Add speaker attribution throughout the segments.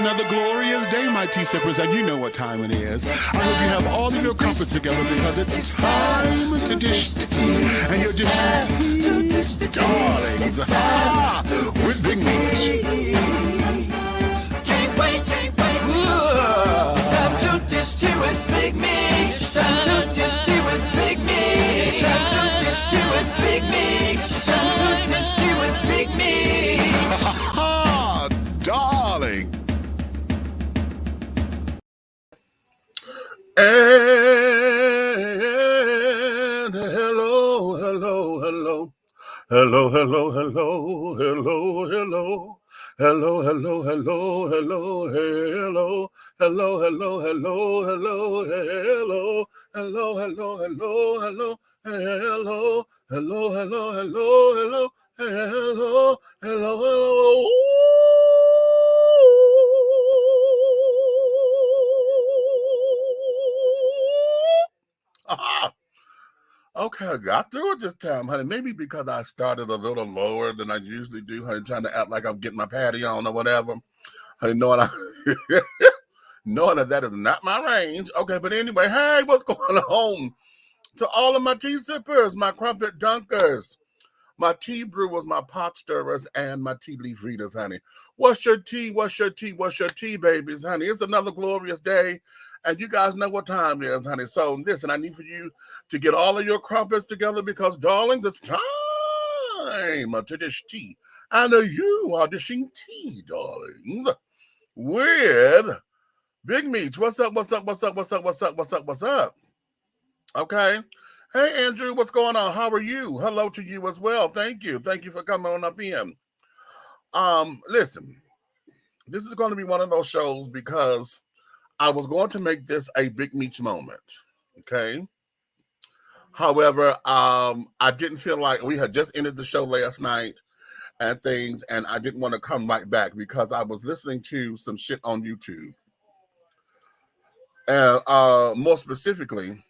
Speaker 1: another glorious day, my tea sippers, and you know what time it is. I hope you have all of your comfort together because it's time to dish tea. And your dish tea, darlings, with Big Meat.
Speaker 2: Can't wait. It's time to dish tea with Big Meat. It's time to dish tea with Big Meat. It's time to dish tea with Big Meat. It's time to dish tea with Big Meat.
Speaker 1: Darling. And hello. Okay, I got through it this time, honey. Maybe because I started a little lower than I usually do, honey, trying to act like I'm getting my patty on or whatever. Honey, knowing that is not my range. Okay, but anyway, hey, what's going on? To all of my tea sippers, my crumpet dunkers, my tea brewers, my pot stirrers, and my tea leaf readers, honey. What's your tea, babies, honey? It's another glorious day. And you guys know what time it is, honey. So listen, I need for you to get all of your crumpets together because, darlings, it's time to dish tea. And you are dishing tea, darlings, with Big Meats. What's up? Okay. Hey, Andrew, what's going on? How are you? Hello to you as well. Thank you. Thank you for coming on up in. Listen, this is going to be one of those shows because I was going to make this a Big Meats moment, okay? However, I didn't feel like we had just ended the show last night and things, and I didn't want to come right back because I was listening to some shit on YouTube. And more specifically,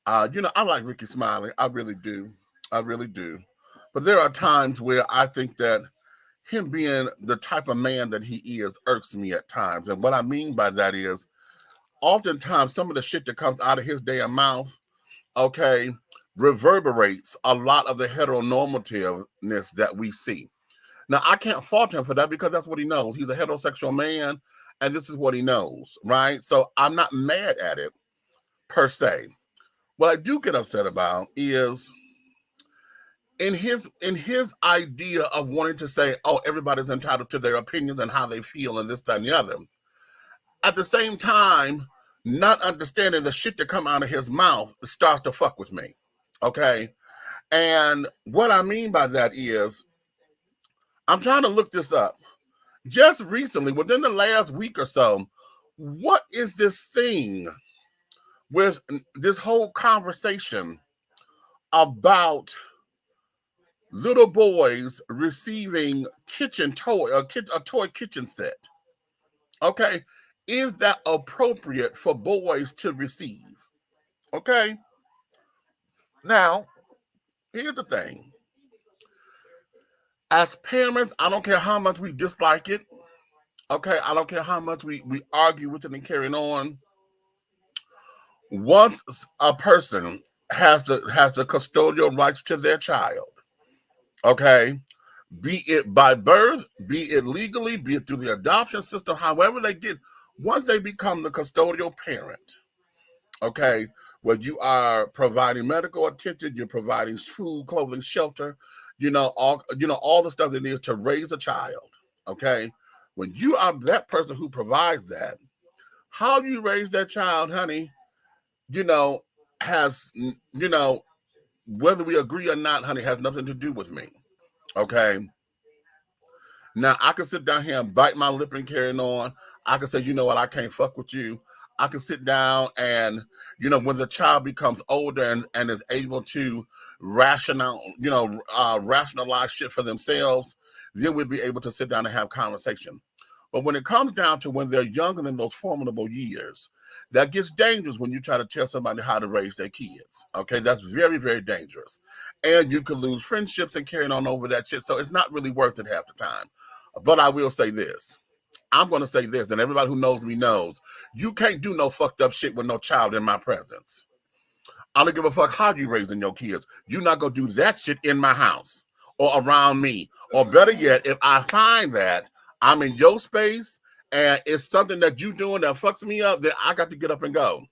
Speaker 1: I like Ricky Smiley. I really do. But there are times where I think that him being the type of man that he is irks me at times. And what I mean by that is oftentimes some of the shit that comes out of his damn mouth, okay, reverberates a lot of the heteronormativeness that we see. Now, I can't fault him for that because that's what he knows. He's a heterosexual man, and this is what he knows, right? So I'm not mad at it, per se. What I do get upset about is in his idea of wanting to say, oh, everybody's entitled to their opinions and how they feel and this, that, and the other. At the same time, not understanding the shit that come out of his mouth starts to fuck with me, okay? And what I mean by that is, I'm trying to look this up. Just recently, within the last week or so, what is this thing with this whole conversation about little boys receiving a toy kitchen set? Okay, is that appropriate for boys to receive? Okay, now here's the thing. As parents, I don't care how much we dislike it. Okay, I don't care how much we argue with it and carry on. Once a person has the custodial rights to their child, okay, be it by birth, be it legally, be it through the adoption system, however they get, once they become the custodial parent, okay, where you are providing medical attention, you're providing food, clothing, shelter, all the stuff that is to raise a child, okay? When you are that person who provides that, how you raise that child, honey, has, whether we agree or not, honey, has nothing to do with me. Okay. Now I can sit down here and bite my lip and carry on. I can say, you know what, I can't fuck with you. I can sit down and, when the child becomes older and is able to rationalize shit for themselves, then we'll be able to sit down and have conversation. But when it comes down to when they're younger than those formidable years, that gets dangerous when you try to tell somebody how to raise their kids. Okay, that's very, very dangerous. And you could lose friendships and carrying on over that shit. So it's not really worth it half the time. But I will say this. I'm going to say this, and everybody who knows me knows, you can't do no fucked up shit with no child in my presence. I don't give a fuck how you raising your kids. You're not going to do that shit in my house or around me. Or better yet, if I find that I'm in your space and it's something that you doing that fucks me up, then I got to get up and go.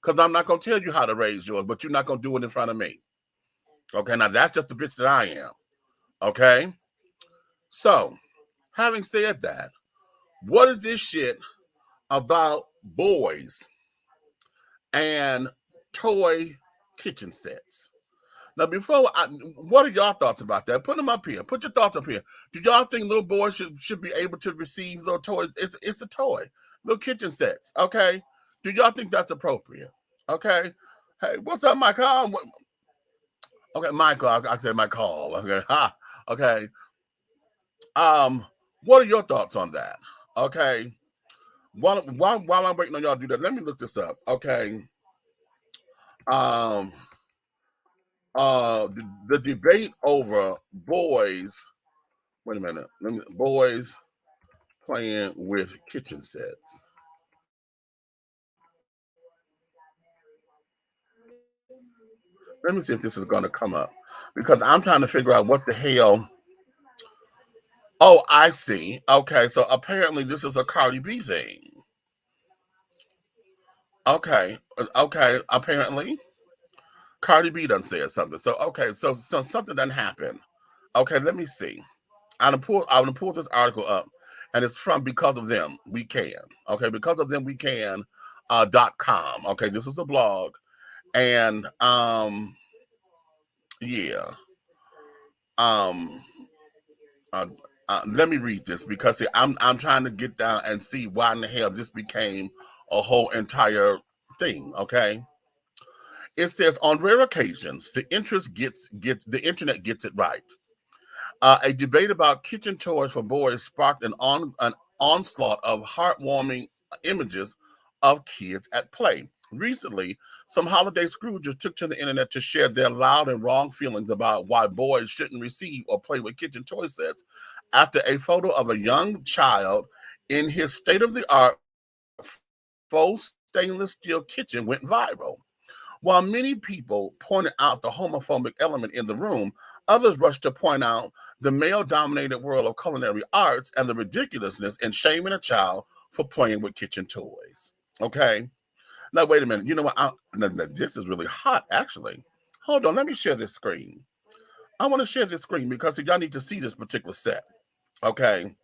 Speaker 1: Because I'm not going to tell you how to raise yours, but you're not going to do it in front of me. Okay, now that's just the bitch that I am. Okay? So, having said that, what is this shit about boys and toy kitchen sets? Now, what are y'all thoughts about that? Put them up here. Put your thoughts up here. Do y'all think little boys should be able to receive little toys? It's a toy, little kitchen sets. Okay. Do y'all think that's appropriate? Okay. Hey, what's up, Michael? Okay, Michael. I said my call. Okay. Ha. Okay. What are your thoughts on that? Okay. While I'm waiting on y'all to do that, let me look this up. Okay. The debate over boys. Wait a minute. Boys playing with kitchen sets. Let me see if this is going to come up because I'm trying to figure out what the hell. Oh, I see. Okay, so apparently this is a Cardi B thing. Okay, apparently Cardi B done said something. So so something done happened. Okay, let me see. I'm gonna pull this article up, and it's from Because of Them We Can. Okay, Because of Them We Can .com. Okay, this is a blog, and yeah. Let me read this because see, I'm trying to get down and see why in the hell this became a whole entire thing. Okay, it says on rare occasions the internet gets it right. A debate about kitchen toys for boys sparked an onslaught of heartwarming images of kids at play. Recently, some holiday Scroogers took to the internet to share their loud and wrong feelings about why boys shouldn't receive or play with kitchen toy sets after a photo of a young child in his state-of-the-art faux stainless steel kitchen went viral. While many people pointed out the homophobic element in the room, others rushed to point out the male-dominated world of culinary arts and the ridiculousness in shaming a child for playing with kitchen toys. Okay? Now, wait a minute. You know what? This is really hot, actually. Hold on. Let me share this screen. I want to share this screen because y'all need to see this particular set. Okay?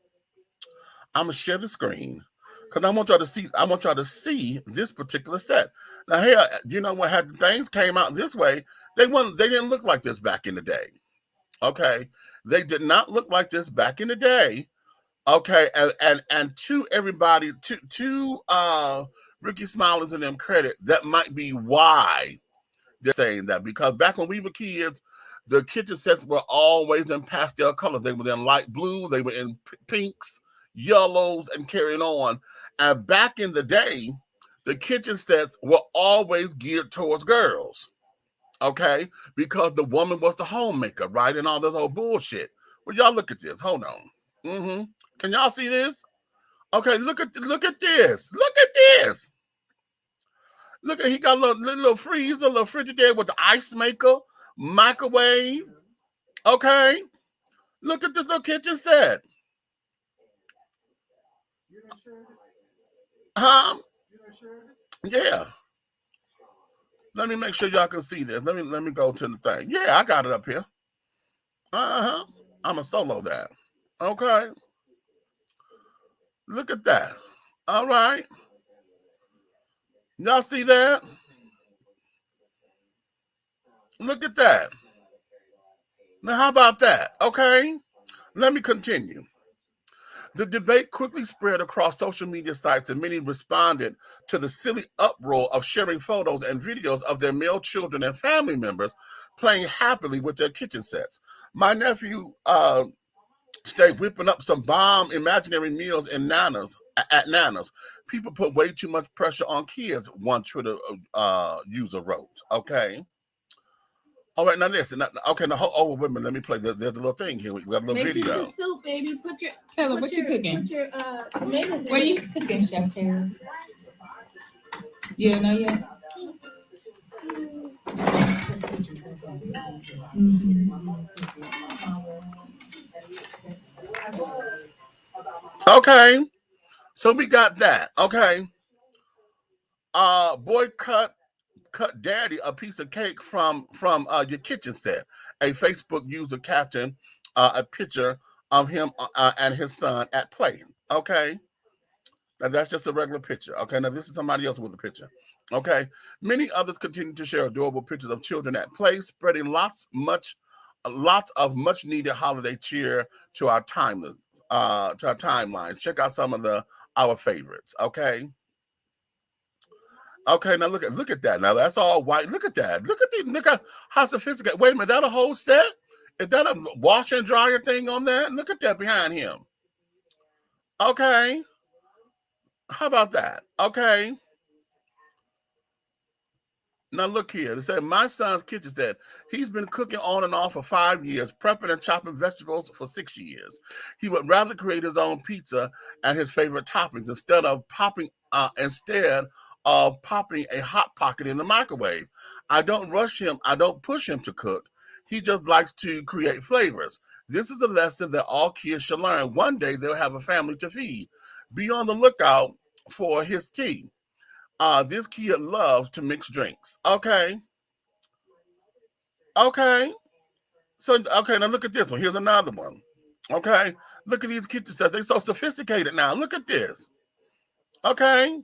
Speaker 1: I'm going to share the screen because I want y'all to see this particular set. Now, here, you know what? Had things came out this way, they didn't look like this back in the day. Okay, they did not look like this back in the day. Okay, and to everybody, to Ricky Smiley's and them credit, that might be why they're saying that, because back when we were kids, the kitchen sets were always in pastel colors. They were in light blue, they were in pinks, yellows, and carrying on. And back in the day, the kitchen sets were always geared towards girls, okay? Because the woman was the homemaker, right? And all this old bullshit. Well, y'all look at this. Hold on. Can y'all see this? Okay, look at this. Look at this. Look at, he got a little freezer, a little Frigidaire with the ice maker, microwave. Okay. Look at this little kitchen set. Yeah. Let me make sure y'all can see this. Let me go to the thing. Yeah, I got it up here. I'm gonna solo that. Okay. Look at that. All right. Y'all see that? Look at that. Now, how about that? Okay. Let me continue. The debate quickly spread across social media sites, and many responded to the silly uproar of sharing photos and videos of their male children and family members playing happily with their kitchen sets. My nephew stayed whipping up some bomb imaginary meals at Nana's. People put way too much pressure on kids, one Twitter user wrote. Okay. All right, now listen. Okay, now oh, wait a minute. Let me play. There's a little thing here. We got a little
Speaker 3: Make you
Speaker 1: video.
Speaker 3: some soup, baby.
Speaker 4: Taylor, what you cooking?
Speaker 3: Put your tomatoes
Speaker 4: What are
Speaker 3: in
Speaker 4: you
Speaker 3: it.
Speaker 4: cooking, Chef Taylor? You don't know yet?
Speaker 1: Okay, so we got that. Okay, boy, cut daddy a piece of cake from your kitchen set. A Facebook user captioned a picture of him and his son at play. Okay, now that's just a regular picture. Okay, now this is somebody else with a picture. Okay, many others continue to share adorable pictures of children at play, spreading lots of much needed holiday cheer to our timeline. Check out some of our favorites. Okay. Okay, now look at that. Now that's all white. Look at that. Look at how sophisticated. Wait a minute, that a whole set? Is that a wash and dryer thing on that? Look at that behind him. Okay. How about that? Okay. Now look here. It said my son's kitchen said he's been cooking on and off for 5 years, prepping and chopping vegetables for 6 years. He would rather create his own pizza and his favorite toppings instead of popping a hot pocket in the microwave. I don't rush him. I don't push him to cook. He just likes to create flavors. This is a lesson that all kids should learn. One day they'll have a family to feed. Be on the lookout for his tea. This kid loves to mix drinks. Okay. Okay. So, okay, now look at this one. Here's another one. Okay. Look at these kitchen sets. They're so sophisticated now. Look at this. Okay.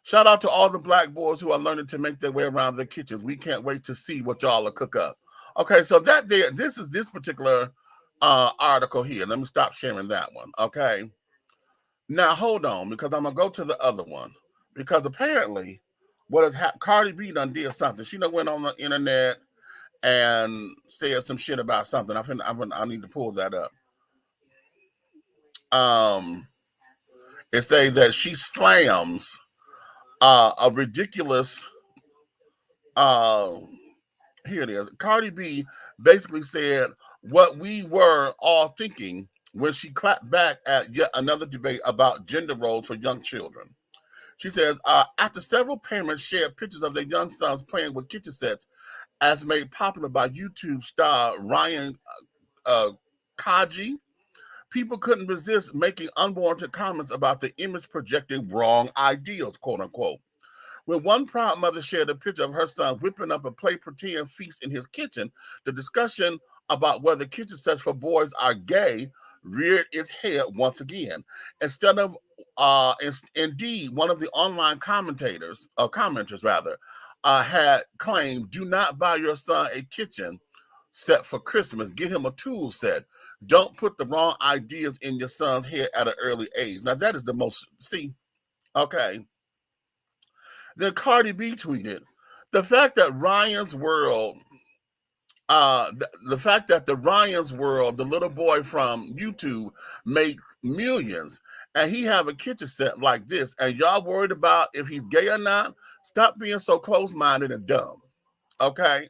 Speaker 1: Shout out to all the black boys who are learning to make their way around their kitchens. We can't wait to see what y'all will cook up. Okay, so this is this particular article here. Let me stop sharing that one. Okay. Now hold on, because I'm gonna go to the other one. Because apparently, what has happened? Cardi B done did something. She done went on the internet and said some shit about something. I need to pull that up. It says that she slams a ridiculous. Uh, Here it is. Cardi B basically said what we were all thinking when she clapped back at yet another debate about gender roles for young children. She says, after several parents shared pictures of their young sons playing with kitchen sets, as made popular by YouTube star Ryan Kaji, people couldn't resist making unwarranted comments about the image projecting wrong ideals, quote unquote. When one proud mother shared a picture of her son whipping up a play pretend feast in his kitchen, the discussion about whether kitchen sets for boys are gay reared its head once again. Instead of, indeed, one of the online commenters rather, had claimed, "Do not buy your son a kitchen set for Christmas. Get him a tool set. Don't put the wrong ideas in your son's head at an early age." Now that is the most. See, okay. Then Cardi B tweeted, the fact that Ryan's World, the fact that the Ryan's World, the little boy from YouTube, made millions, and he have a kitchen set like this, and y'all worried about if he's gay or not, stop being so close-minded and dumb. Okay?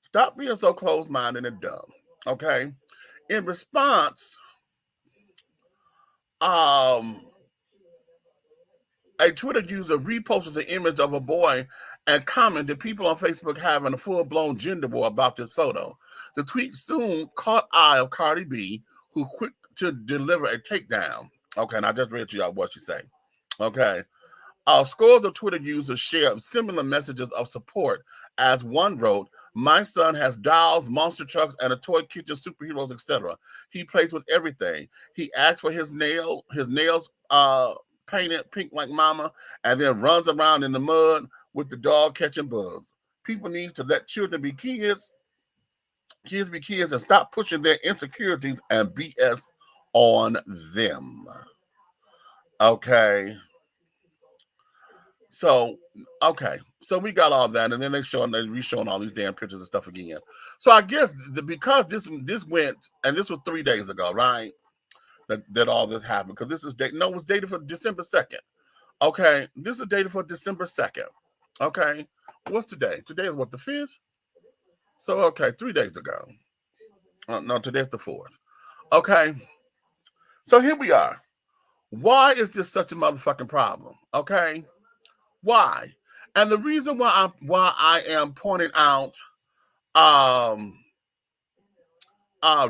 Speaker 1: Stop being so close-minded and dumb. Okay? In response, um, a Twitter user reposted the image of a boy and commented people on Facebook having a full-blown gender war about this photo. The tweet soon caught eye of Cardi B, who quick to deliver a takedown. Okay, and I just read to y'all what she said. Okay. Scores of Twitter users shared similar messages of support, as one wrote, "My son has dolls, monster trucks, and a toy kitchen, superheroes, etc. He plays with everything. He asks for his nails painted pink like mama, and then runs around in the mud with the dog catching bugs. People need to let children be kids be kids, and stop pushing their insecurities and BS on them." Okay. So, okay. So we got all that, and then they re-showing all these damn pictures and stuff again. So I guess because this went, and this was 3 days ago, right? That all this happened, because this is it was dated for December 2nd. Okay, this is dated for December 2nd. Okay, What's today? Today is what, the 5th? So, okay, 3 days ago. No, today's the 4th. Okay. So here we are. Why is this such a motherfucking problem? Okay. Why? And the reason why I am pointing out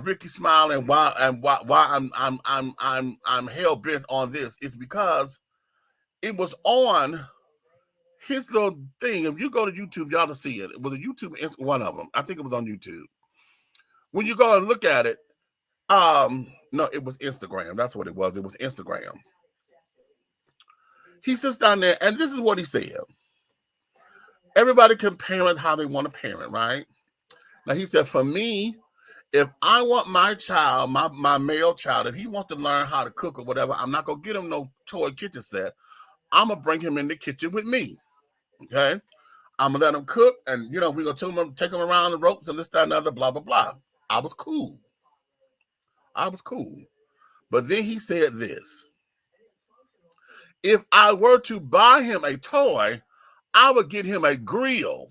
Speaker 1: Ricky Smile and why I'm hell bent on this is because it was on his little thing. If you go to YouTube, y'all to see it. It was a YouTube, one of them. I think it was on YouTube. When you go and look at it, no, it was Instagram. That's what it was. It was Instagram. He sits down there, and this is what he said. Everybody can parent how they want to parent, right? Now, he said, for me, if I want my child, my male child, if he wants to learn how to cook or whatever, I'm not going to get him no toy kitchen set. I'm going to bring him in the kitchen with me, okay? I'm going to let him cook, and, we're going to take him around the ropes and this, that, and other, blah, blah, blah. I was cool. But then he said this. If I were to buy him a toy, I would get him a grill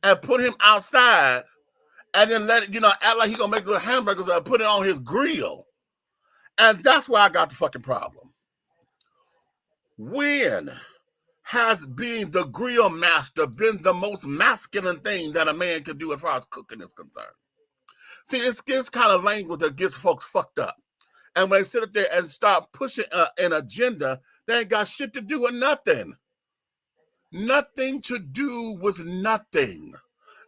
Speaker 1: and put him outside and then let it, act like he's going to make little hamburgers and put it on his grill. And that's where I got the fucking problem. When has being the grill master been the most masculine thing that a man can do as far as cooking is concerned? See, it's this kind of language that gets folks fucked up. And when they sit up there and start pushing an agenda, they ain't got shit to do with nothing. Nothing to do with nothing.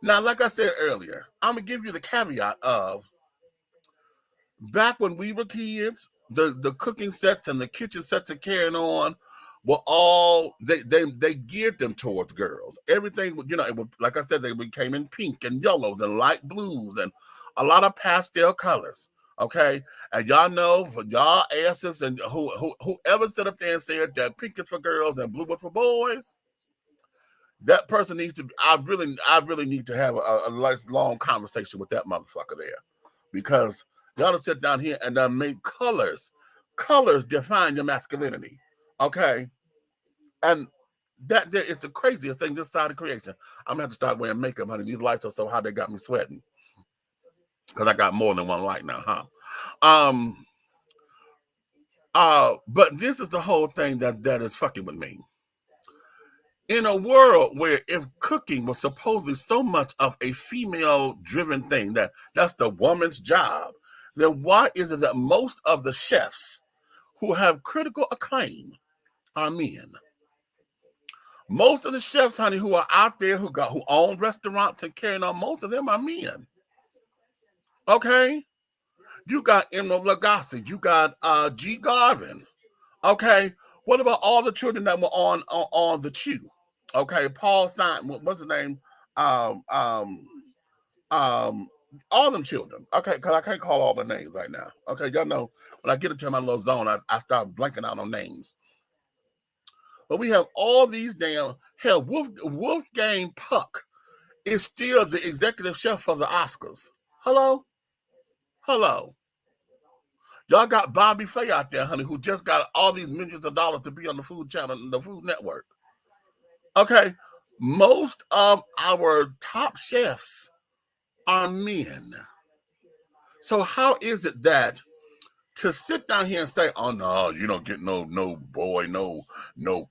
Speaker 1: Now, like I said earlier, I'm going to give you the caveat of back when we were kids, the cooking sets and the kitchen sets and carrying on were all, they geared them towards girls. Everything, it was, like I said, they came in pink and yellows and light blues and a lot of pastel colors. Okay, and y'all know for y'all asses and whoever sit up there and said that pink is for girls and blue is for boys, that person needs to. I really need to have a long conversation with that motherfucker there, because y'all sit down here and make colors define your masculinity. Okay, and that there is the craziest thing this side of creation. I'm gonna have to start wearing makeup, honey. These lights are so hot they got me sweating. Because I got more than one light now, but this is the whole thing that is fucking with me. In a world where if cooking was supposedly so much of a female-driven thing, that's the woman's job, then why is it that most of the chefs who have critical acclaim are men? Most of the chefs, honey, who are out there who own restaurants and carrying on, most of them are men. Okay, you got Emerald Lagasse, you got G. Garvin. Okay, what about all the children that were on the Chew? Okay, Paul Simon, what's his name? All them children. Okay, because I can't call all the names right now. Okay, y'all know when I get into my little zone, I start blanking out on names. But we have all these damn hell. Wolfgang Puck is still the executive chef for the Oscars. Hello. Y'all got Bobby Faye out there, honey, who just got all these millions of dollars to be on the Food Channel and the Food Network. Okay, most of our top chefs are men. So how is it that to sit down here and say, oh no, you don't get no boy, no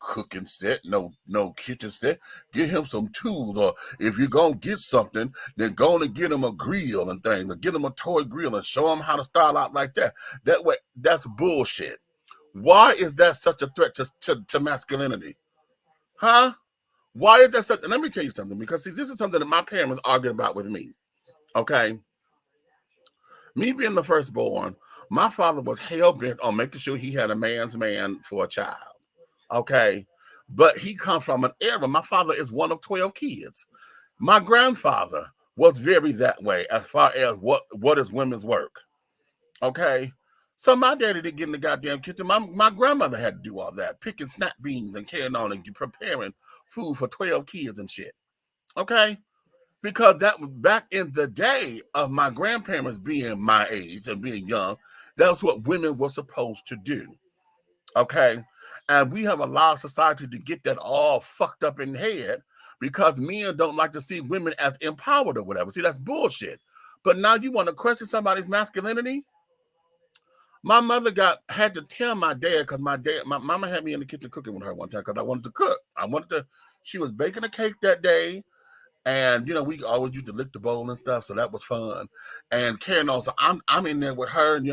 Speaker 1: cooking set, no kitchen set. Get him some tools, or if you're gonna get something, then go and get him a grill and things, or get him a toy grill and show him how to style out like that. That way, that's bullshit. Why is that such a threat to masculinity? Huh? Why is that such? And let me tell you something, because see, this is something that my parents argued about with me. Okay. Me being the firstborn, my father was hell-bent on making sure he had a man's man for a child. Okay. But he comes from an era. My father is one of 12 kids. My grandfather was very that way as far as what is women's work. Okay. So my daddy didn't get in the goddamn kitchen. My grandmother had to do all that, picking snap beans and carrying on and preparing food for 12 kids and shit. Okay. Because that was back in the day of my grandparents being my age and being young, that's what women were supposed to do. Okay. And we have allowed society to get that all fucked up in the head because men don't like to see women as empowered or whatever. See, that's bullshit. But now you want to question somebody's masculinity? My mother had to tell my dad, because my mama had me in the kitchen cooking with her one time because I wanted to cook. She was baking a cake that day. And we always used to lick the bowl and stuff, so that was fun. And Karen also, I'm in there with her, and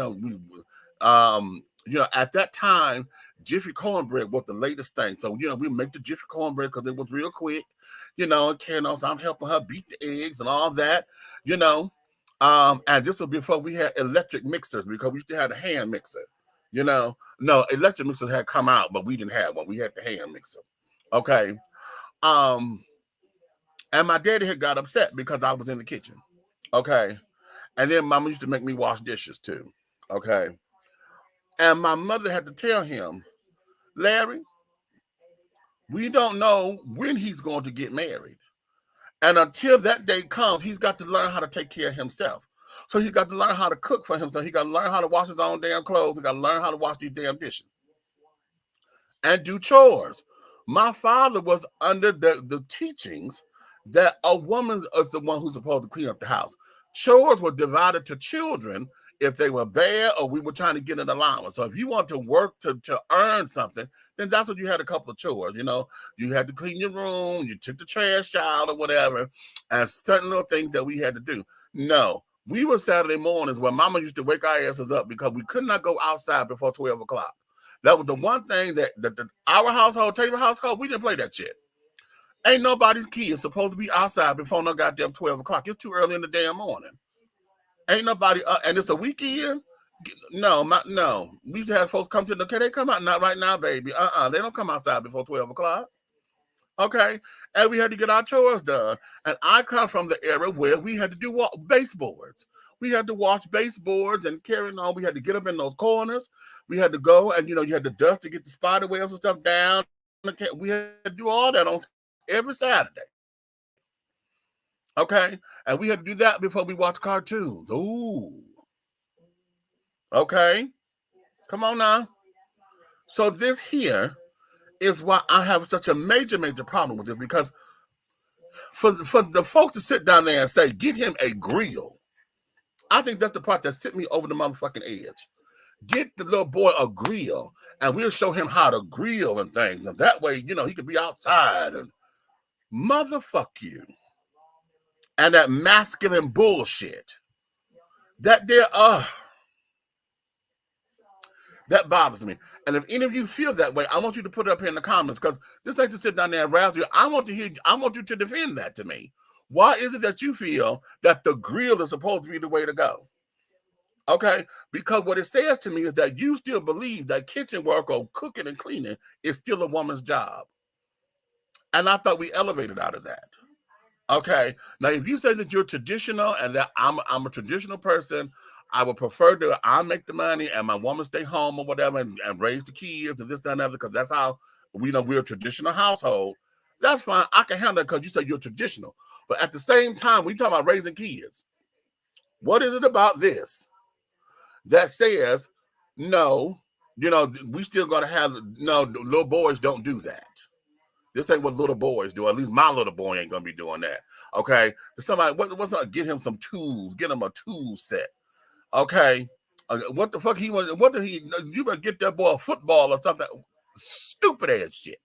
Speaker 1: at that time, Jiffy cornbread was the latest thing. So we make the Jiffy cornbread because it was real quick. And Karen also, I'm helping her beat the eggs and all that. And this was before we had electric mixers, because we used to have a hand mixer. No, electric mixers had come out, but we didn't have one. We had the hand mixer. Okay. And my daddy had got upset because I was in the kitchen. Okay. And then mama used to make me wash dishes too. Okay. And my mother had to tell him, Larry, we don't know when he's going to get married. And until that day comes, he's got to learn how to take care of himself. So he's got to learn how to cook for himself. He got to learn how to wash his own damn clothes. He got to learn how to wash these damn dishes and do chores. My father was under the teachings that a woman is the one who's supposed to clean up the house. Chores were divided to children if they were bad or we were trying to get an allowance. So if you want to work to earn something, then that's what you had, a couple of chores. You had to clean your room, you took the trash out or whatever, and certain little things that we had to do. No, we were Saturday mornings where mama used to wake our asses up because we could not go outside before 12 o'clock. That was the one thing that our household, Taylor household, we didn't play that shit. Ain't nobody's kid supposed to be outside before no goddamn 12 o'clock. It's too early in the damn morning. Ain't nobody, and it's a weekend. No. We used to have folks come to okay, they come out, not right now, baby. They don't come outside before 12 o'clock. Okay. And we had to get our chores done. And I come from the era where we had to do baseboards. We had to wash baseboards and carry on. We had to get up in those corners. We had to go and, you had to dust to get the spider webs and stuff down. We had to do all that on every Saturday. Okay. And we had to do that before we watched cartoons. Ooh. Okay. Come on now. So this here is why I have such a major problem with this, because for the folks to sit down there and say, get him a grill, I think that's the part that sent me over the motherfucking edge. Get the little boy a grill, and we'll show him how to grill and things. And that way, he could be outside. And motherfuck you. And that masculine bullshit. That bothers me. And if any of you feel that way, I want you to put it up here in the comments, because this ain't to sit down there and razz you. I want you to defend that to me. Why is it that you feel that the grill is supposed to be the way to go? Okay, because what it says to me is that you still believe that kitchen work or cooking and cleaning is still a woman's job. And I thought we elevated out of that. Okay, now if you say that you're traditional and that I'm a traditional person, I would prefer to I make the money and my woman stay home or whatever and raise the kids and this, that, and other, because that's how we're a traditional household. That's fine. I can handle it because you say you're traditional. But at the same time, we talk about raising kids. What is it about this that says, no, we still got to have, no, little boys don't do that. This ain't what little boys do. At least my little boy ain't going to be doing that. Okay? Somebody, what's up? Get him some tools. Get him a tool set. Okay? What the fuck he wants? What did he, you better get that boy a football or something. Stupid ass shit.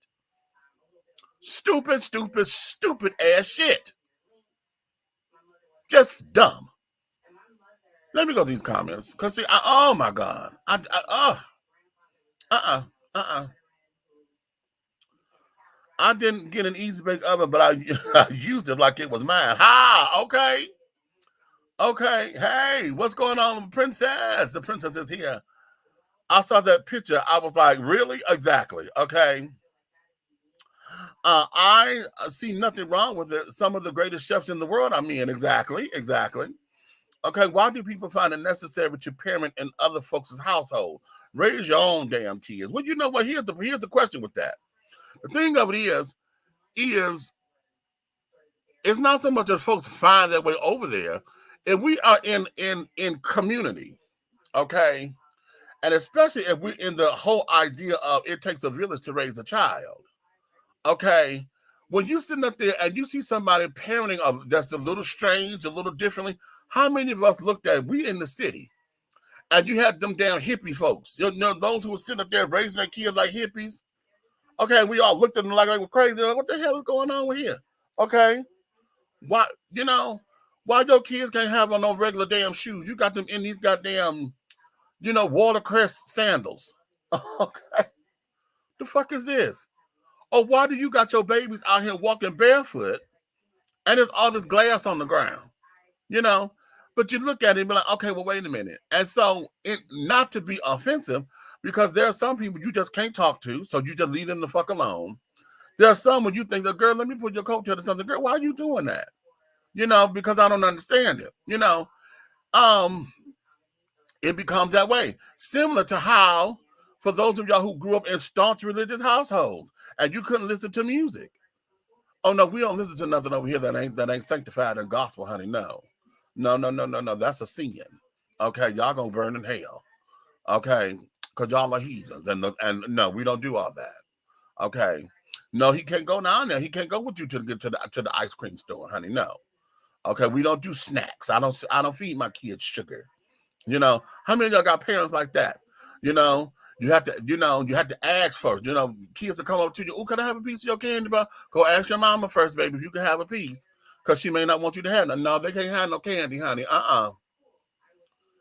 Speaker 1: Stupid ass shit. Just dumb. Let me go to these comments. Because, see, oh my God. I didn't get an easy bake oven, but I used it like it was mine. Okay. Okay. Hey, what's going on, princess? The princess is here. I saw that picture. I was like, really? Exactly. Okay. I see nothing wrong with it. Some of the greatest chefs in the world. Exactly. Okay. Why do people find it necessary to parent in other folks' household? Raise your own damn kids. Well, you know what? Here's the question with that. The thing of it is it's not so much as folks find their way over there. If we are in community, okay, and especially if we're in the whole idea of it takes a village to raise a child, okay, when you sitting up there and you see somebody parenting that's a little strange, a little differently, how many of us looked at, we in the city, and you had them damn hippie folks, you know, those who were sitting up there raising their kids like hippies. Okay, we all looked at them like they were crazy. Like, what the hell is going on with here? Okay, why, you know, why your kids can't have on no regular damn shoes? You got them in these goddamn, you know, watercress sandals. Okay, the fuck is this? Or why do you got your babies out here walking barefoot and there's all this glass on the ground? You know, but you look at it and be like, okay, well, wait a minute. And so, not to be offensive, because there are some people you just can't talk to, so you just leave them the fuck alone. There are some when you think, girl, let me put your coat to something. Girl, why are you doing that? You know, because I don't understand it. You know, it becomes that way. Similar to how, for those of y'all who grew up in staunch religious households and you couldn't listen to music. Oh no, we don't listen to nothing over here that ain't sanctified in gospel, honey. No. That's a sin. Okay, y'all gonna burn in hell. Okay, because y'all are heathens, and no, we don't do all that. Okay, no, he can't go down there. He can't go with you to the ice cream store, honey. No. Okay, we don't do snacks. I don't feed my kids sugar. You know, how many of y'all got parents like that? You know, you have to ask first. You know, kids will come up to you. Oh, can I have a piece of your candy bar? Go ask your mama first, baby, if you can have a piece, because she may not want you to have none. No, they can't have no candy, honey.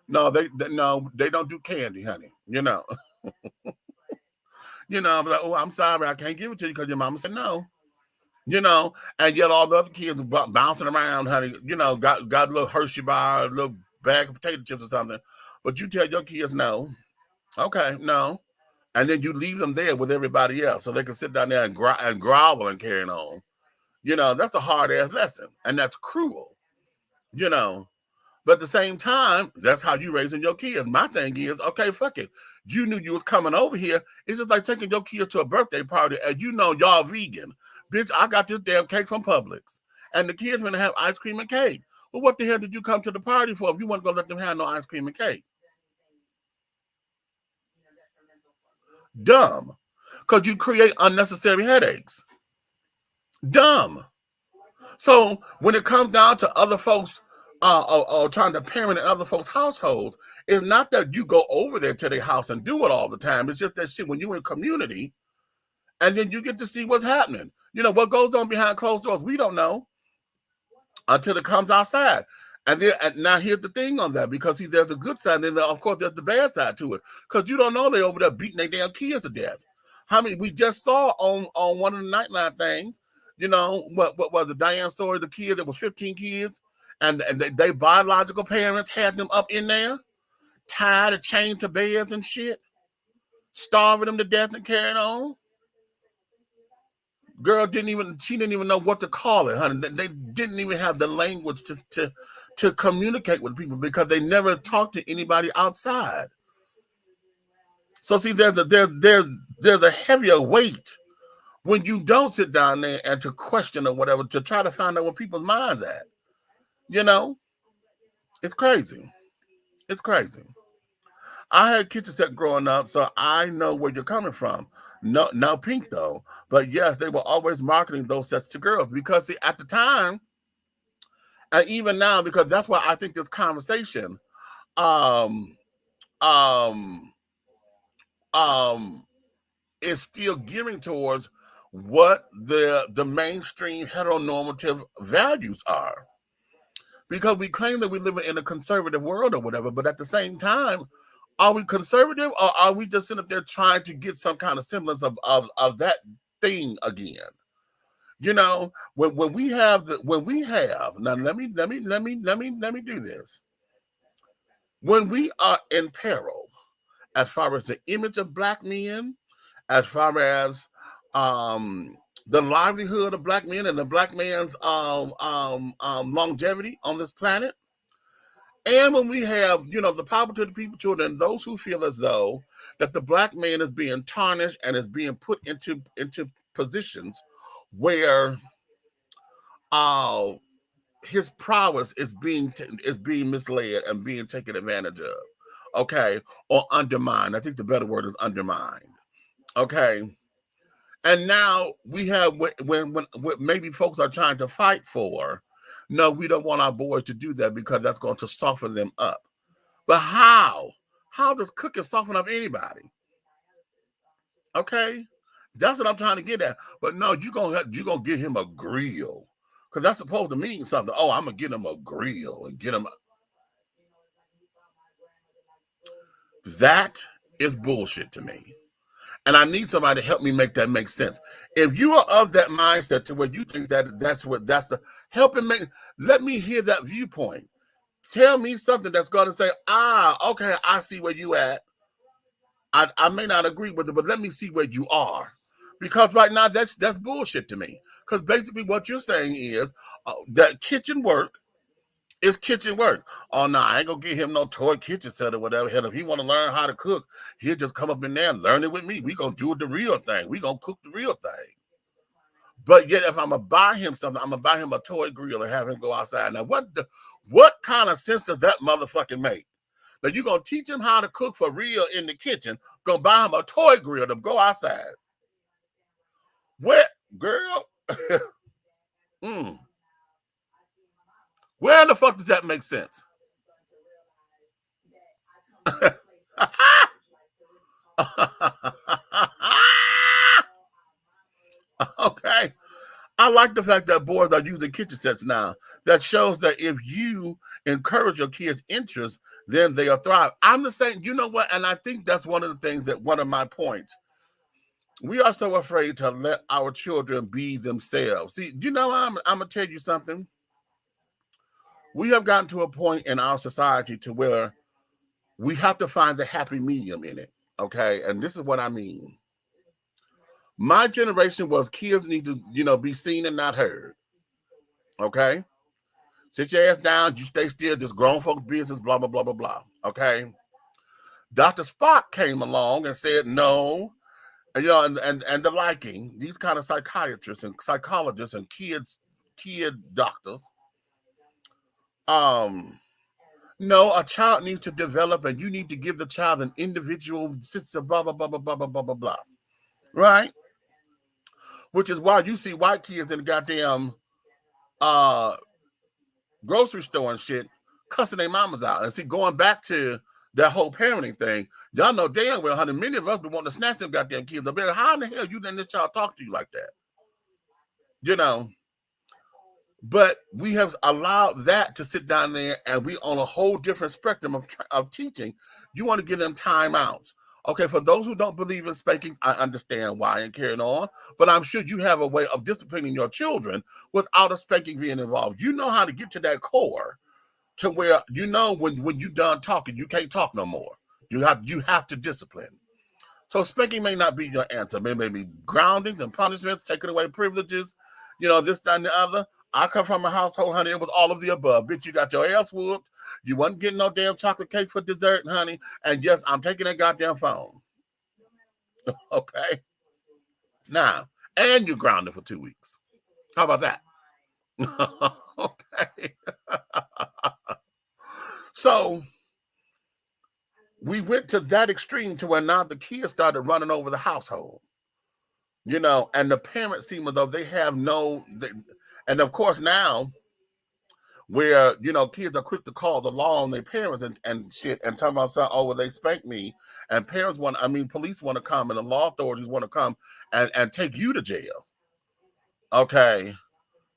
Speaker 1: No, they don't do candy, honey. You know, you know. I'm like, oh, I'm sorry, I can't give it to you because your mama said no. You know, and yet all the other kids are bouncing around, honey. You know, got a little Hershey bar, a little bag of potato chips or something. But you tell your kids no. Okay, no. And then you leave them there with everybody else so they can sit down there and grovel and carry on. You know, that's a hard-ass lesson. And that's cruel, you know. But at the same time, that's how you raising your kids. My thing is, okay, fuck it. You knew you was coming over here. It's just like taking your kids to a birthday party and you know y'all vegan. Bitch, I got this damn cake from Publix. And the kids gonna have ice cream and cake. Well, what the hell did you come to the party for if you weren't gonna let them have no ice cream and cake? Dumb. Because you create unnecessary headaches. Dumb. So when it comes down to other folks or trying to parent in other folks' households, it's not that you go over there to their house and do it all the time. It's just that shit when you're in community and then you get to see what's happening. You know, what goes on behind closed doors, we don't know until it comes outside. And now here's the thing on that, because see, there's the good side, and then of course there's the bad side to it. Because you don't know they over there beating their damn kids to death. How many we just saw on one of the Nightline things, you know, what was the Diane story, the kid that was 15 kids, and they biological parents had them up in there, tied and chained to beds and shit, starving them to death and carrying on. Girl didn't even know what to call it, honey. They didn't even have the language to communicate with people because they never talked to anybody outside. So see, there's a heavier weight when you don't sit down there and to question or whatever, to try to find out what people's minds at. You know, it's crazy. It's crazy. I had kitchen set growing up, so I know where you're coming from. No pink though, but yes, they were always marketing those sets to girls because see, at the time, and even now, because that's why I think this conversation, um, um, is still gearing towards what the mainstream heteronormative values are. Because we claim that we live in a conservative world or whatever, but at the same time, are we conservative or are we just sitting up there trying to get some kind of semblance of that thing again? You know, when we have now let me do this. When we are in peril, as far as the image of black men, as far as the livelihood of black men and the black man's longevity on this planet, and when we have, you know, the power to the people children, those who feel as though that the black man is being tarnished and is being put into positions where his prowess is being misled and being taken advantage of, okay, or undermined. I think the better word is undermined, okay. And now we have when maybe folks are trying to fight for. No, we don't want our boys to do that because that's going to soften them up. But how? How does cooking soften up anybody? Okay, that's what I'm trying to get at. But no, you gonna get him a grill because that's supposed to mean something. Oh, I'm gonna get him a grill and get him. That is bullshit to me. And I need somebody to help me make that make sense. If you are of that mindset to where you think that's the help and make, let me hear that viewpoint. Tell me something that's going to say, okay, I see where you at. I may not agree with it, but let me see where you are. Because right now that's bullshit to me. Because basically what you're saying is that kitchen work is kitchen work. Oh no, I ain't gonna get him no toy kitchen set or whatever. Hell, if he want to learn how to cook, he'll just come up in there and learn it with me. We gonna do it the real thing. We gonna cook the real thing. But yet, if I'm gonna buy him something, I'm gonna buy him a toy grill and have him go outside. Now, what kind of sense does that motherfucking make? Now you gonna teach him how to cook for real in the kitchen? Gonna buy him a toy grill to go outside? Where, girl? Where in the fuck does that make sense? Okay. I like the fact that boys are using kitchen sets now. That shows that if you encourage your kids' interest, then they'll thrive. I'm the same. You know what? And I think that's one of the things that one of my points. We are so afraid to let our children be themselves. See, you know, I'm going to tell you something. We have gotten to a point in our society to where we have to find the happy medium in it. Okay. And this is what I mean. My generation was kids need to, be seen and not heard. Okay. Sit your ass down. You stay still. This grown folks business, blah, blah, blah, blah, blah. Okay. Dr. Spock came along and said, no, and, and the liking, these kind of psychiatrists and psychologists and kid doctors. No, a child needs to develop and you need to give the child an individual sense of blah, blah, blah, blah, blah, blah, blah, blah, blah. Right? Which is why you see white kids in the goddamn grocery store and shit cussing their mamas out. And see, going back to that whole parenting thing, y'all know damn well, honey, many of us would want to snatch them goddamn kids. How in the hell you letting this child talk to you like that? But we have allowed that to sit down there, and we on a whole different spectrum of teaching. You want to give them timeouts. Okay, for those who don't believe in spankings, I understand why and carrying on, but I'm sure you have a way of disciplining your children without a spanking being involved. You know how to get to that core to where when you're done talking, you can't talk no more. You have to discipline. So spanking may not be your answer. Maybe groundings and punishments, taking away privileges, this, that, and the other. I come from a household, honey, it was all of the above. Bitch, you got your ass whooped. You wasn't getting no damn chocolate cake for dessert, honey. And yes, I'm taking that goddamn phone. Okay? Now, and you're grounded for 2 weeks. How about that? Okay. So, we went to that extreme to where now the kids started running over the household. And the parents seem as though they have and of course now, where, kids are quick to call the law on their parents and shit and talking about, oh, well, they spanked me. And police want to come and the law authorities want to come and take you to jail. Okay.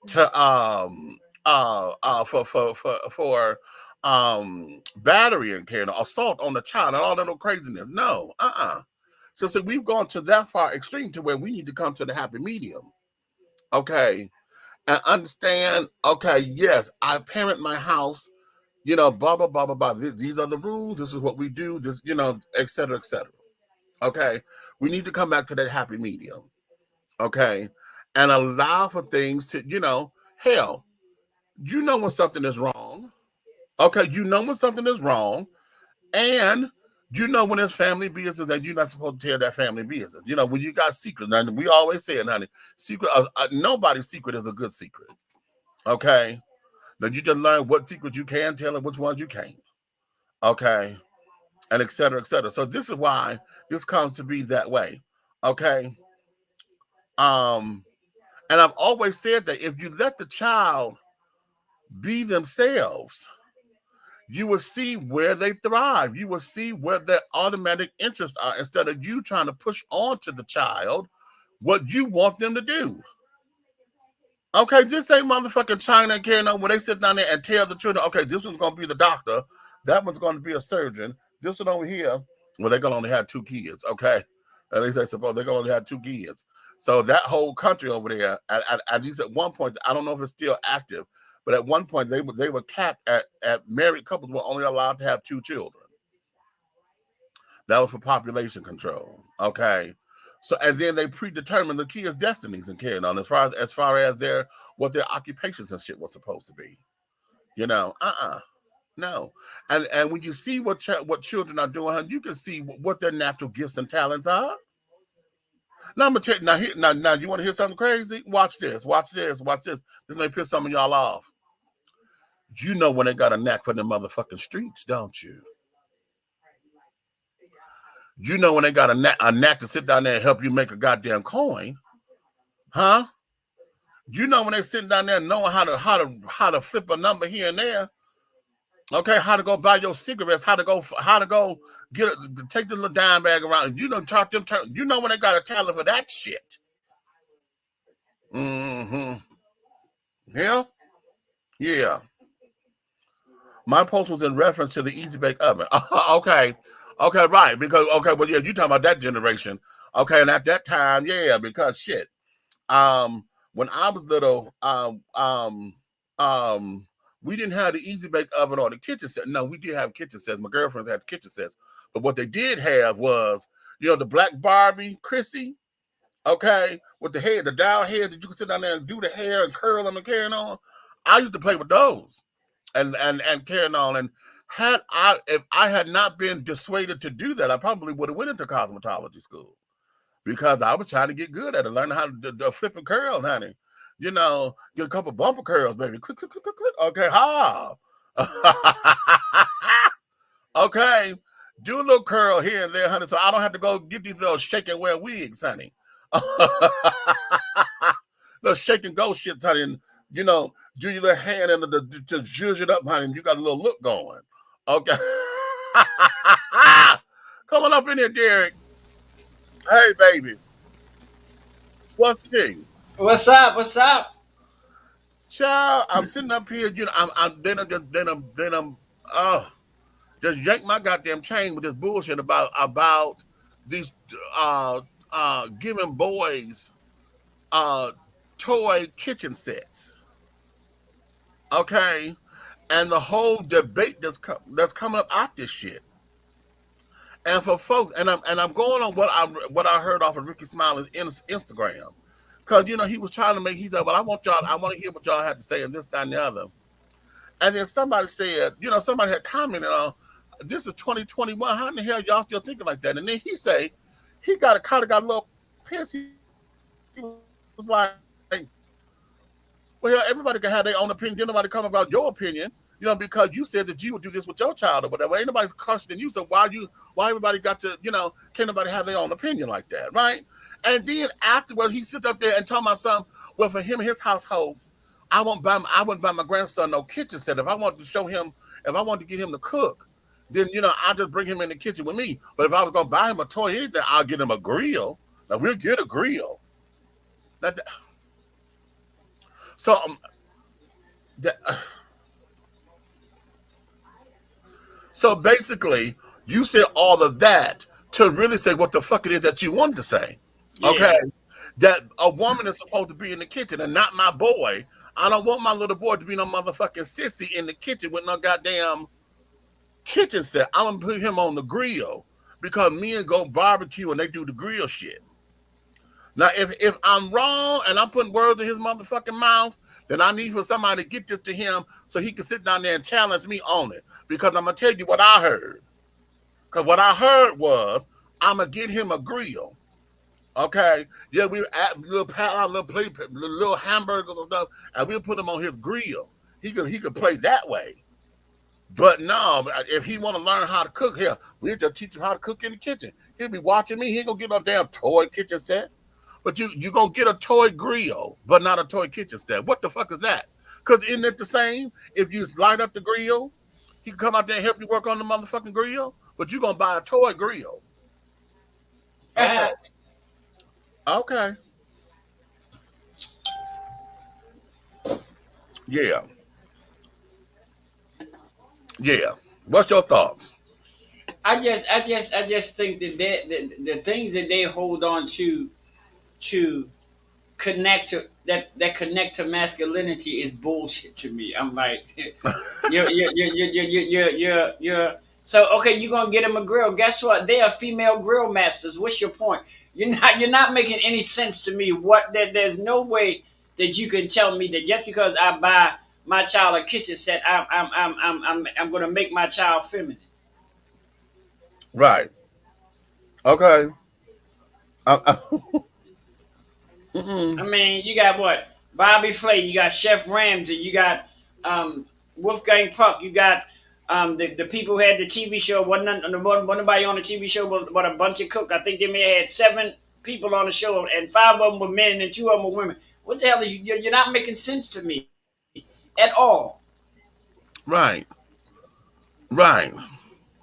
Speaker 1: For battery and carrying assault on the child and all that craziness. No. So we've gone to that far extreme to where we need to come to the happy medium. Okay. And understand, okay, yes, I parent my house, blah, blah, blah, blah, blah. These are the rules. This is what we do, this, et cetera, et cetera. Okay. We need to come back to that happy medium. Okay. And allow for things to, hell, when something is wrong. Okay. When something is wrong. And when it's family business and you're not supposed to tell that family business. When you got secrets, and we always say it, honey, nobody's secret is a good secret. Okay? Now you just learn what secrets you can tell and which ones you can't. Okay? And et cetera, et cetera. So this is why this comes to be that way. Okay? Um, and I've always said that if you let the child be themselves, you will see where they thrive. You will see where their automatic interests are instead of you trying to push on to the child what you want them to do. Okay, this ain't motherfucking China and carrying on where they sit down there and tell the children, okay, this one's gonna be the doctor, that one's gonna be a surgeon, this one over here, well, they're gonna only have 2 kids, okay? At least they suppose they're gonna only have 2 kids. So that whole country over there, at least at one point, I don't know if it's still active, but at one point they were capped at married couples were only allowed to have 2 children. That was for population control. Okay. So and then they predetermined the kids' destinies and carrying on as far as their what their occupations and shit was supposed to be. No. And when you see what children are doing, you can see what their natural gifts and talents are. Now I'm gonna tell you now you want to hear something crazy? Watch this. This may piss some of y'all off. You know when they got a knack for the motherfucking streets, don't you? You know when they got a knack to sit down there and help you make a goddamn coin, huh? You know when they sitting down there knowing how to flip a number here and there, okay? How to go buy your cigarettes, how to go take the little dime bag around. You know, talk them. You know when they got a talent for that shit. Mm-hmm. Yeah. My post was in reference to the Easy Bake Oven. Okay, right. Because well, yeah, you talking about that generation. Okay, and at that time, yeah, because shit. When I was little, we didn't have the Easy Bake Oven or the kitchen set. No, we did have kitchen sets. My girlfriends had kitchen sets, but what they did have was, the black Barbie, Chrissy. Okay, with the hair, the doll hair that you could sit down there and do the hair and curl them and carrying on. I used to play with those. And carrying on, and if I had not been dissuaded to do that, I probably would have went into cosmetology school because I was trying to get good at it, learning how to flip and curl, honey. Get a couple bumper curls, baby. Click, click, click, click, click. Okay, ha. Okay, do a little curl here and there, honey, so I don't have to go get these little shake and wear wigs, honey. Little shake and go shit, honey, and do your little hand and to zhuzh it up, honey, and you got a little look going. Okay. Come on up in here, Derek. Hey, baby. What's king?
Speaker 3: What's up?
Speaker 1: Child, I'm sitting up here, I'm just yank my goddamn chain with this bullshit about these giving boys toy kitchen sets. Okay, and the whole debate that's coming up out this shit, and for folks, and I'm going on what I heard off of Ricky Smiley's Instagram, because he was trying to make. He said, "Well, I want to hear what y'all had to say and this, that, and the other." And then somebody said, somebody had commented on, "This is 2021. How in the hell y'all still thinking like that?" And then he got a little pissed. He was like, well, everybody can have their own opinion. Didn't nobody come about your opinion, because you said that you would do this with your child or whatever. Ain't nobody's questioning you. So why everybody got to, can't nobody have their own opinion like that, right? And then afterwards, he sit up there and tell my son, well, for him and his household, I wouldn't buy my grandson no kitchen set. If I wanted to get him to cook, then I'll just bring him in the kitchen with me. But if I was gonna buy him a toy, anything, I'll get him a grill. Now we'll get a grill. So basically, you said all of that to really say what the fuck it is that you wanted to say. Yeah. Okay, that a woman is supposed to be in the kitchen and not my boy. I don't want my little boy to be no motherfucking sissy in the kitchen with no goddamn kitchen set. I'm gonna put him on the grill because me and go barbecue and they do the grill shit. Now, if I'm wrong and I'm putting words in his motherfucking mouth, then I need for somebody to get this to him so he can sit down there and challenge me on it. Because I'm going to tell you what I heard. Because what I heard was, I'm going to get him a grill. Okay? Yeah, we add little hamburgers and stuff, and we'll put him on his grill. He could play that way. But no, if he want to learn how to cook here, we'll just teach him how to cook in the kitchen. He'll be watching me. He ain't going to get no damn toy kitchen set. But you gonna get a toy grill, but not a toy kitchen set. What the fuck is that? Because isn't it the same? If you light up the grill, he can come out there and help you work on the motherfucking grill. But you gonna buy a toy grill. Okay. Okay. Yeah. Yeah. What's your thoughts?
Speaker 3: I just think that the things that they hold on to connect to that connect to masculinity is bullshit to me. I'm like, you're so okay. You're gonna get him a grill. Guess what? They are female grill masters. What's your point? You're not making any sense to me. There's no way that you can tell me that just because I buy my child a kitchen set, I'm gonna make my child feminine.
Speaker 1: Right. Okay. I, mm-mm.
Speaker 3: I mean, you got what? Bobby Flay, you got Chef Ramsay, you got Wolfgang Puck, you got the people who had the TV show. Wasn't nobody on the TV show but a bunch of cook. I think they may have had 7 people on the show, and 5 of them were men and 2 of them were women. What the hell is you? You're not making sense to me at all.
Speaker 1: Right. Right.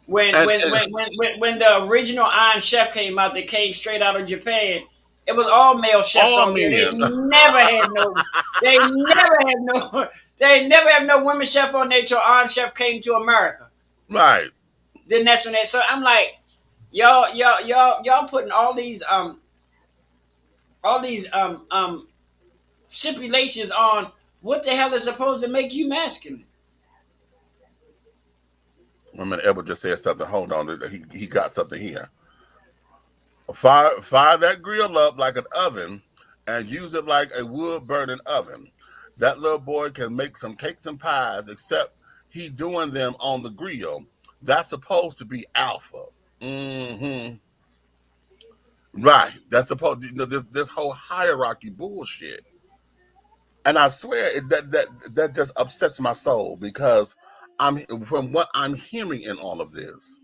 Speaker 3: When
Speaker 1: And,
Speaker 3: when,
Speaker 1: and
Speaker 3: when, when, when when the original Iron Chef came out, that came straight out of Japan, it was all male chefs
Speaker 1: all
Speaker 3: on there. They
Speaker 1: men.
Speaker 3: never had no. They never had no. They never had no women chef on there till Iron Chef came to America.
Speaker 1: Right.
Speaker 3: Then that's when they. So I'm like, y'all putting all these stipulations on what the hell is supposed to make you masculine.
Speaker 1: I mean, Edward just said something. Hold on. He got something here. Fire that grill up like an oven and use it like a wood burning oven. That little boy can make some cakes and pies, except he doing them on the grill. That's supposed to be alpha. Mm-hmm. Right. That's supposed this whole hierarchy bullshit. And I swear that just upsets my soul because I'm from what I'm hearing in all of this.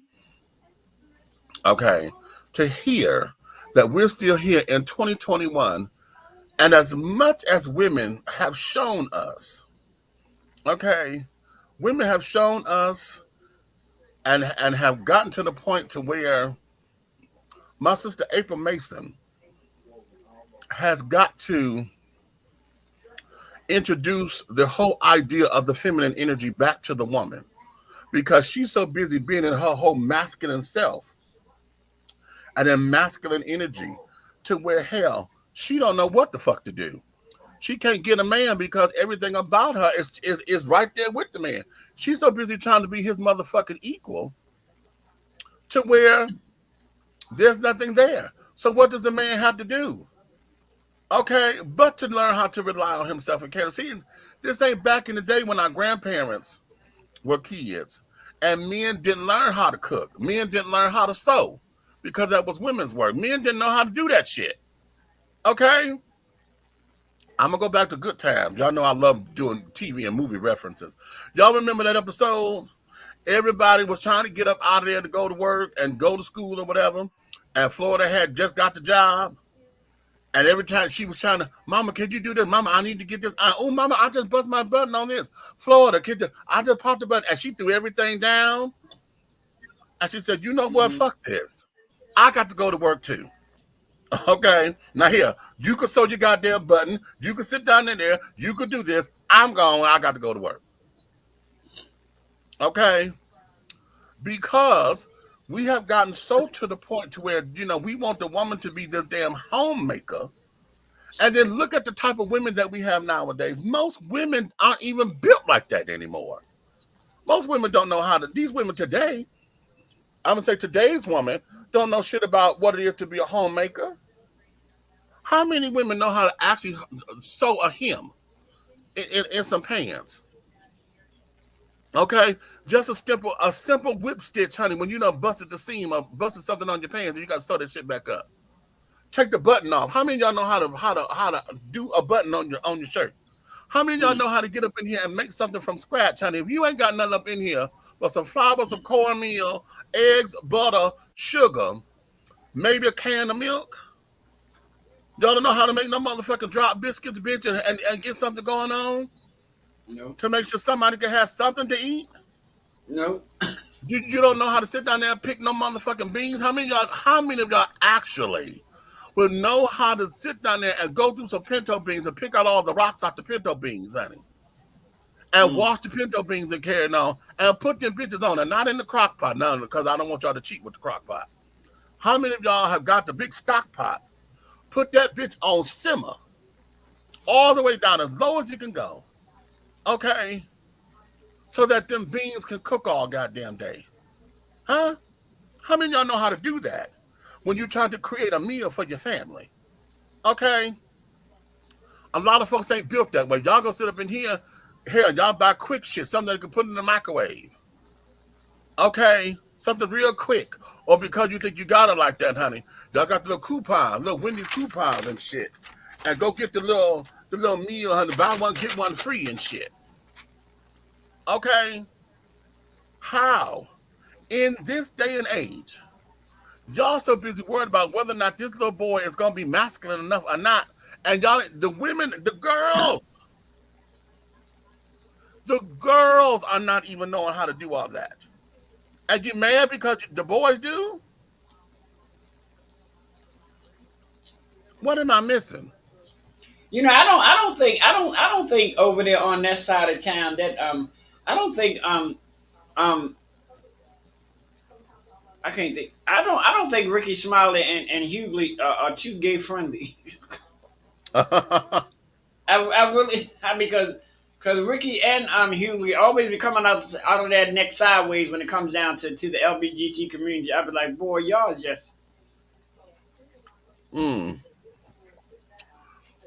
Speaker 1: Okay, to hear that we're still here in 2021, and as much as women have shown us, okay, women have shown us and have gotten to the point to where my sister April Mason has got to introduce the whole idea of the feminine energy back to the woman because she's so busy being in her whole masculine self and then masculine energy to where hell she don't know what the fuck to do. She can't get a man because everything about her is right there with the man. She's so busy trying to be his motherfucking equal to where there's nothing there. So what does the man have to do? Okay, but to learn how to rely on himself and care. See, this ain't back in the day when our grandparents were kids and men didn't learn how to cook. Men didn't learn how to sew because that was women's work. Men didn't know how to do that shit. Okay? I'm going to go back to good times. Y'all know I love doing TV and movie references. Y'all remember that episode? Everybody was trying to get up out of there to go to work and go to school or whatever. And Florida had just got the job. And every time she was trying to, Mama, can you do this? Mama, I need to get this. Oh, Mama, I just bust my button on this. Florida, I just popped the button. And she threw everything down. And she said, you know what? Fuck this. I got to go to work too. Okay. Now here, you could sew your goddamn button. You could sit down in there. You could do this. I'm gone. I got to go to work. Okay. Because we have gotten so to the point to where, we want the woman to be this damn homemaker. And then look at the type of women that we have nowadays. Most women aren't even built like that anymore. Most women don't know how to, these women today, I'm going to say today's woman, don't know shit about what it is to be a homemaker. How many women know how to actually sew a hem in some pants? Okay, just a simple whip stitch, honey. When you busted the seam or busted something on your pants, and you got to sew that shit back up. Take the button off. How many of y'all know how to do a button on your shirt? How many of y'all know how to get up in here and make something from scratch, honey? If you ain't got nothing up in here but some flour, some cornmeal, eggs, butter, sugar, maybe a can of milk, Y'all don't know how to make no motherfucking drop biscuits, bitch, and get something going on
Speaker 3: No,
Speaker 1: to make sure somebody can have something to eat.
Speaker 3: no.
Speaker 1: You don't know how to sit down there and pick no motherfucking beans. How many of y'all actually will know how to sit down there and go through some pinto beans and pick out all the rocks out the pinto beans, honey? And
Speaker 3: Mm.
Speaker 1: wash the pinto beans and carry it on and put them bitches on and not in the crock pot. No, because I don't want y'all to cheat with the crock pot. How many of y'all have got the big stock pot? Put that bitch on simmer all the way down as low as you can go. Okay? So that them beans can cook all goddamn day. Huh? How many of y'all know how to do that when you're trying to create a meal for your family? Okay? A lot of folks ain't built that way. Y'all gonna sit up in here, hell, y'all buy quick shit, something that you can put in the microwave. Okay? Something real quick. Or because you think you got it like that, honey. Y'all got the little coupons, little Wendy's coupons and shit. And go get the little meal, honey, buy one, get one free and shit. Okay? How? In this day and age, y'all so busy worried about whether or not this little boy is gonna be masculine enough or not. And y'all, the women, the girls are not even knowing how to do all that. And you mad because the boys do? What am I missing?
Speaker 3: You know, I don't think over there on that side of town that I don't think um I don't think Ricky Smiley and Hughley are too gay friendly. I really because Ricky and Hughley always be coming out of that neck sideways when it comes down to the LBGT community. I be like, boy, y'all is just
Speaker 1: Mm.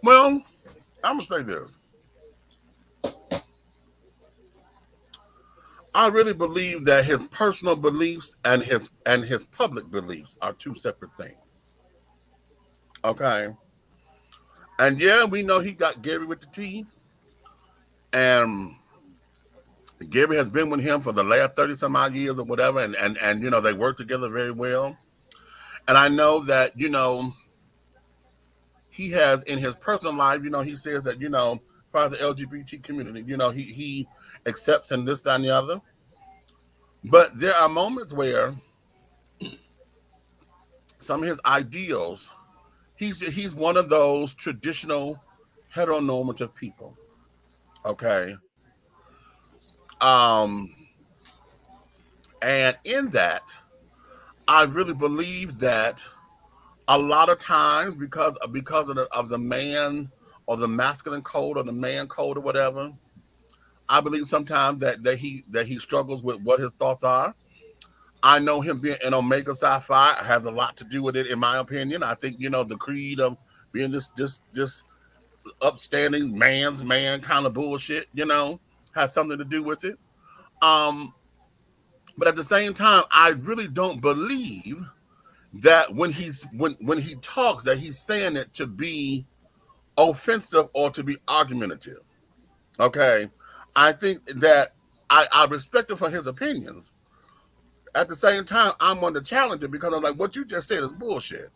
Speaker 1: Well, I'm gonna say this. I really believe that his personal beliefs and his public beliefs are two separate things. Okay. And yeah, we know he got Gary with the T. And Gary has been with him for the last 30 some odd years or whatever, and you know, they work together very well. And I know that, you know, he has in his personal life, you know, he says that, you know, as far as the LGBT community, you know, he accepts and this, that, and the other. But there are moments where some of his ideals, he's one of those traditional heteronormative people. Okay. Um, and in that, I really believe that a lot of times because of the man or the masculine code or the man code or whatever, I believe sometimes that he struggles with what his thoughts are. I know him being an Omega Sci-Fi has a lot to do with it, in my opinion. I think, you know, the creed of being this upstanding man's man kind of bullshit, you know, has something to do with it. Um, but at the same time, I really don't believe that when he talks that he's saying it to be offensive or to be argumentative. Okay. I think that I respect him for his opinions. At the same time, I'm on the challenger because I'm like, what you just said is bullshit.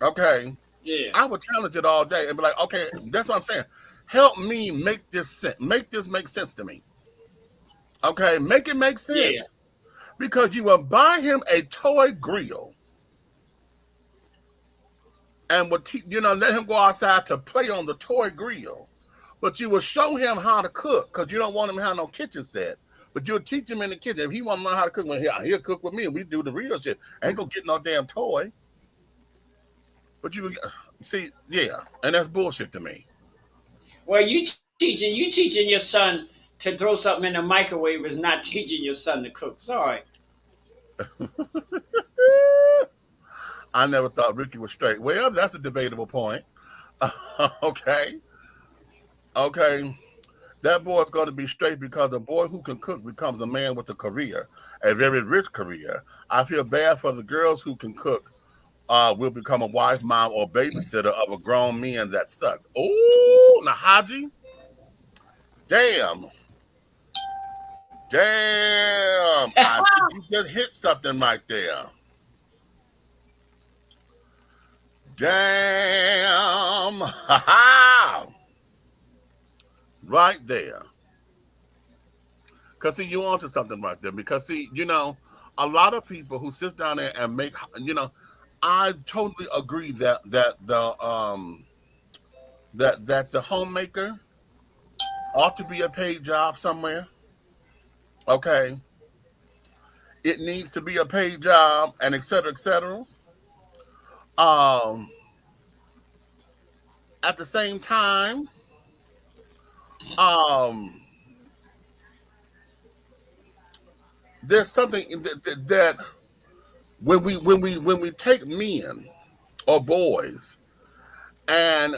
Speaker 1: Okay.
Speaker 3: yeah,
Speaker 1: I would challenge it all day and be like, okay, that's what I'm saying. Help me make this sense. Make this make sense to me. Okay, make it make
Speaker 3: yeah.
Speaker 1: sense. Because you will buy him a toy grill and would you know, let him go outside to play on the toy grill. But you will show him how to cook because you don't want him to have no kitchen set. But you'll teach him in the kitchen. If he want to learn how to cook, well, he'll cook with me and we do the real shit. I ain't gonna get no damn toy. But you see, yeah, and that's bullshit to me.
Speaker 3: Well, you teaching your son to throw something in the microwave is not teaching your son to cook. Sorry.
Speaker 1: I never thought Ricky was straight. Well, that's a debatable point. Okay. Okay. That boy's going to be straight because a boy who can cook becomes a man with a career, a very rich career. I feel bad for the girls who can cook, will become a wife, mom, or babysitter of a grown man. That sucks. Oh, Nahaji. Damn. Damn. I think you just hit something right there. Damn. Ha ha. Right there. Because see, you onto something right there. Because see, a lot of people who sit down there and make, I totally agree that the homemaker ought to be a paid job somewhere. Okay, it needs to be a paid job, and et cetera, et cetera. Um, at the same time, um, there's something that when we take men or boys and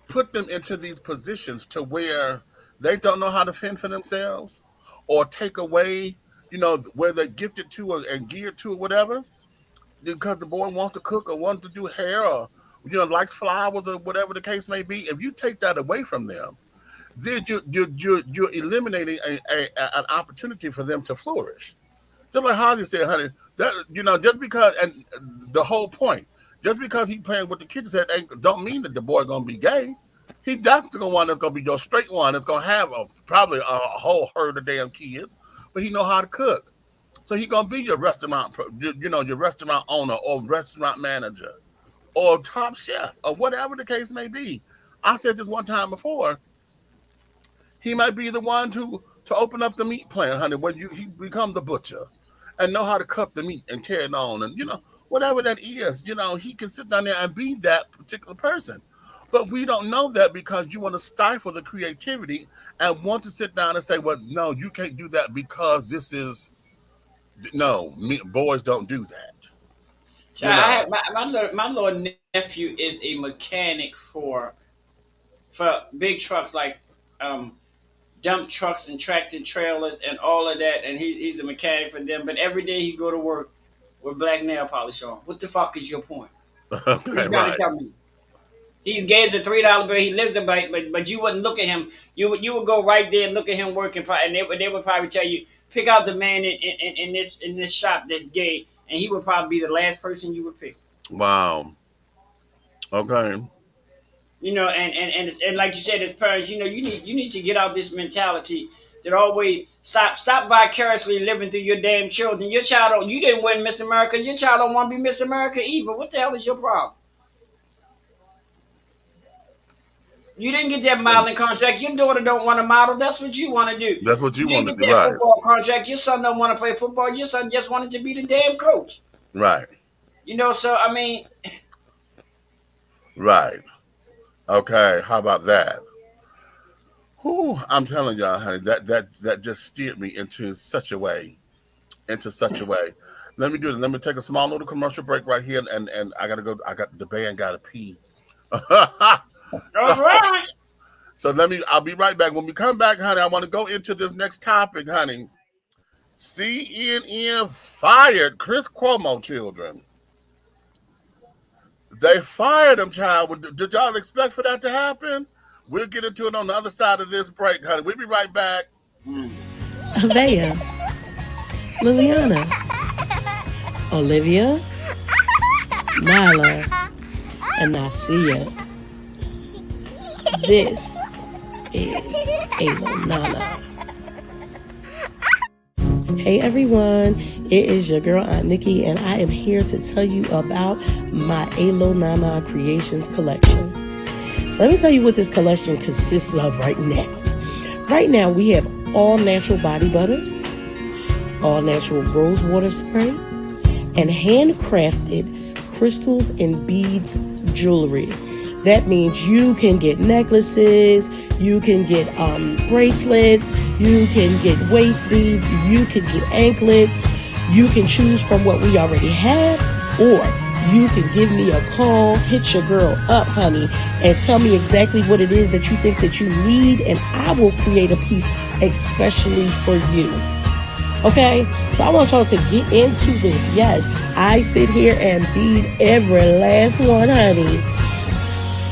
Speaker 1: put them into these positions to where they don't know how to fend for themselves, or take away, where they're gifted to, and geared to, or whatever, because the boy wants to cook or wants to do hair, or likes flowers, or whatever the case may be. If you take that away from them, then you're eliminating an opportunity for them to flourish. Just like Haji said, honey, that just because, and the whole point, just because he playing with the kids said, don't mean that the boy gonna be gay. That's the one that's gonna be your straight one. That's gonna have probably a whole herd of damn kids, but he know how to cook. So he gonna be your restaurant, your restaurant owner or restaurant manager or top chef or whatever the case may be. I said this one time before. He might be the one to open up the meat plant, honey, where he become the butcher and know how to cut the meat and carry it on, and whatever that is, he can sit down there and be that particular person. But we don't know that because you want to stifle the creativity and want to sit down and say, well, no, you can't do that because this is boys don't do that.
Speaker 3: So I have my little nephew is a mechanic for big trucks like dump trucks and tractor trailers and all of that, and he's a mechanic for them. But every day he go to work with black nail polish on. What the fuck is your point?
Speaker 1: Okay,
Speaker 3: You gotta
Speaker 1: right.
Speaker 3: tell me. He's gave the $3 bill. He lives about, but you wouldn't look at him. You would go right there and look at him working, and they would probably tell you, pick out the man in this shop that's gay, and he would probably be the last person you would pick.
Speaker 1: Wow. Okay.
Speaker 3: And like you said, as parents, you need to get out this mentality that always stop vicariously living through your damn children. Your child you didn't win Miss America. Your child don't want to be Miss America either. What the hell is your problem? You didn't get that modeling contract. Your daughter don't want to model. That's what you want to do.
Speaker 1: That's what you want to
Speaker 3: didn't
Speaker 1: do,
Speaker 3: get that
Speaker 1: right?
Speaker 3: football contract. Your son don't want to play football. Your son just wanted to be the damn coach.
Speaker 1: Right.
Speaker 3: So I mean,
Speaker 1: right. Okay. How about that? Whew, I'm telling y'all, honey, that just steered me into such a way. Let me do it. Let me take a small little commercial break right here, and I gotta go. The band gotta pee.
Speaker 3: all right.
Speaker 1: So I'll be right back. When we come back, honey, I want to go into this next topic, honey. CNN fired Chris Cuomo children. They fired him, child. Did y'all expect for that to happen? We'll get into it on the other side of this break, honey. We'll be right back.
Speaker 5: Avea, Liliana, Olivia, Nyla, and Nasia. This is Alo Nana. Hey everyone, it is your girl Aunt Nikki, and I am here to tell you about my Alo Nana Creations collection. So let me tell you what this collection consists of right now. Right now we have all natural body butters, all natural rose water spray, and handcrafted crystals and beads jewelry. That means you can get necklaces, you can get bracelets, you can get waist beads, you can get anklets. You can choose from what we already have, or you can give me a call, hit your girl up, honey, and tell me exactly what it is that you think that you need, and I will create a piece especially for you. Okay? So I want y'all to get into this. Yes, I sit here and bead every last one, honey.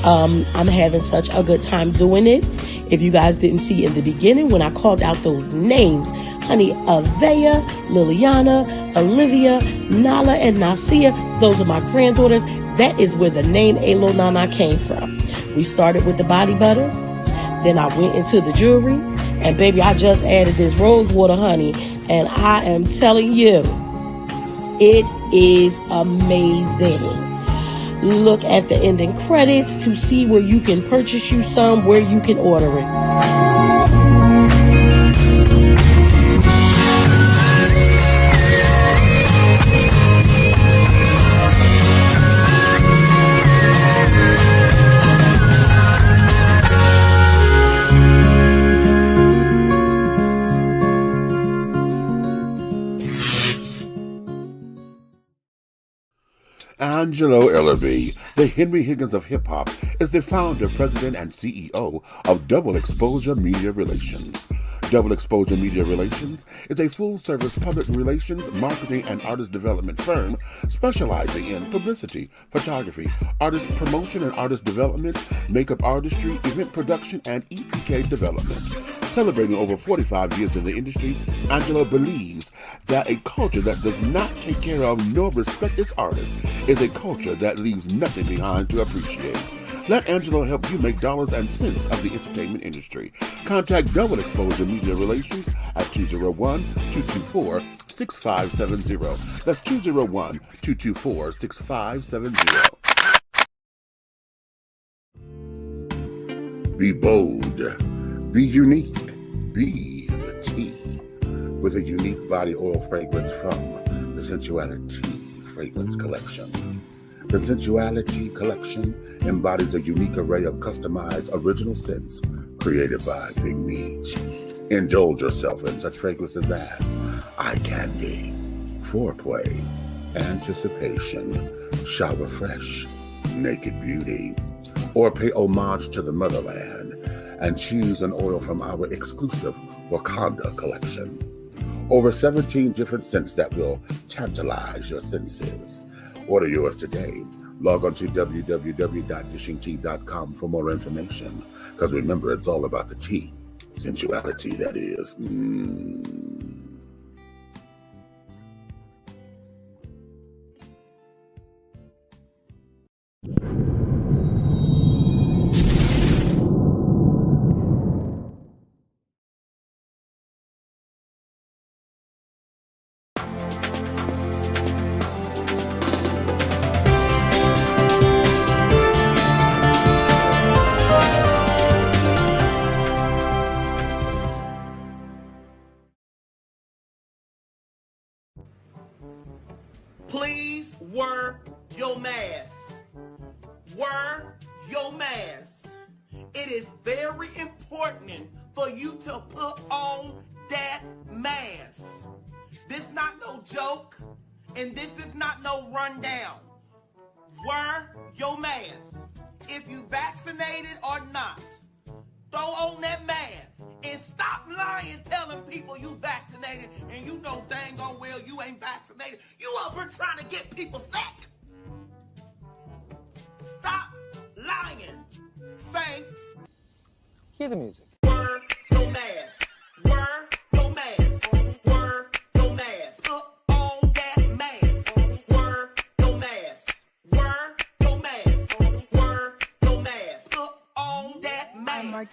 Speaker 5: I'm having such a good time doing it. If you guys didn't see in the beginning when I called out those names, honey, Avea, Liliana, Olivia, Nala, and Nasia, those are my granddaughters. That is where the name Alo Nana came from. We started with the body butters. Then I went into the jewelry. And baby, I just added this rose water honey. And I am telling you, it is amazing. Look at the ending credits to see where you can purchase you some, where you can order it.
Speaker 1: Angelo Ellerby, the Henry Higgins of hip-hop, is the founder, president, and CEO of Double Exposure Media Relations. Double Exposure Media Relations is a full-service public relations, marketing, and artist development firm specializing in publicity, photography, artist promotion and artist development, makeup artistry, event production, and EPK development. Celebrating over 45 years in the industry, Angelo believes that a culture that does not take care of nor respect its artists is a culture that leaves nothing behind to appreciate. Let Angelo help you make dollars and cents of the entertainment industry. Contact Double Exposure Media Relations at 201-224-6570. That's 201-224-6570. Be bold. Be unique. Be the tea. With a unique body oil fragrance from the Sensuality Fragrance Collection. The Sensuality Collection embodies a unique array of customized original scents created by Big Meech. Indulge yourself in such fragrances as eye candy, foreplay, anticipation, shower fresh, naked beauty, or pay homage to the motherland and choose an oil from our exclusive Wakanda collection. Over 17 different scents that will tantalize your senses. Order yours today. Log on to www.dishingtea.com for more information. Because remember, it's all about the tea. Sensuality, that is.
Speaker 6: Please wear your mask. Wear your mask. It is very important for you to put on that mask. This is not no joke, and this is not no rundown. Wear your mask. If you vaccinated or not, throw on that mask and stop lying telling people you vaccinated and you know dang on well you ain't vaccinated. You over trying to get people sick. Stop lying, saints.
Speaker 7: Hear the music.
Speaker 6: Wear your mask. Wear your mask. Wear your mask. Put on that mask. Wear your mask. Wear your mask. Wear your mask. Put on that mask. Wear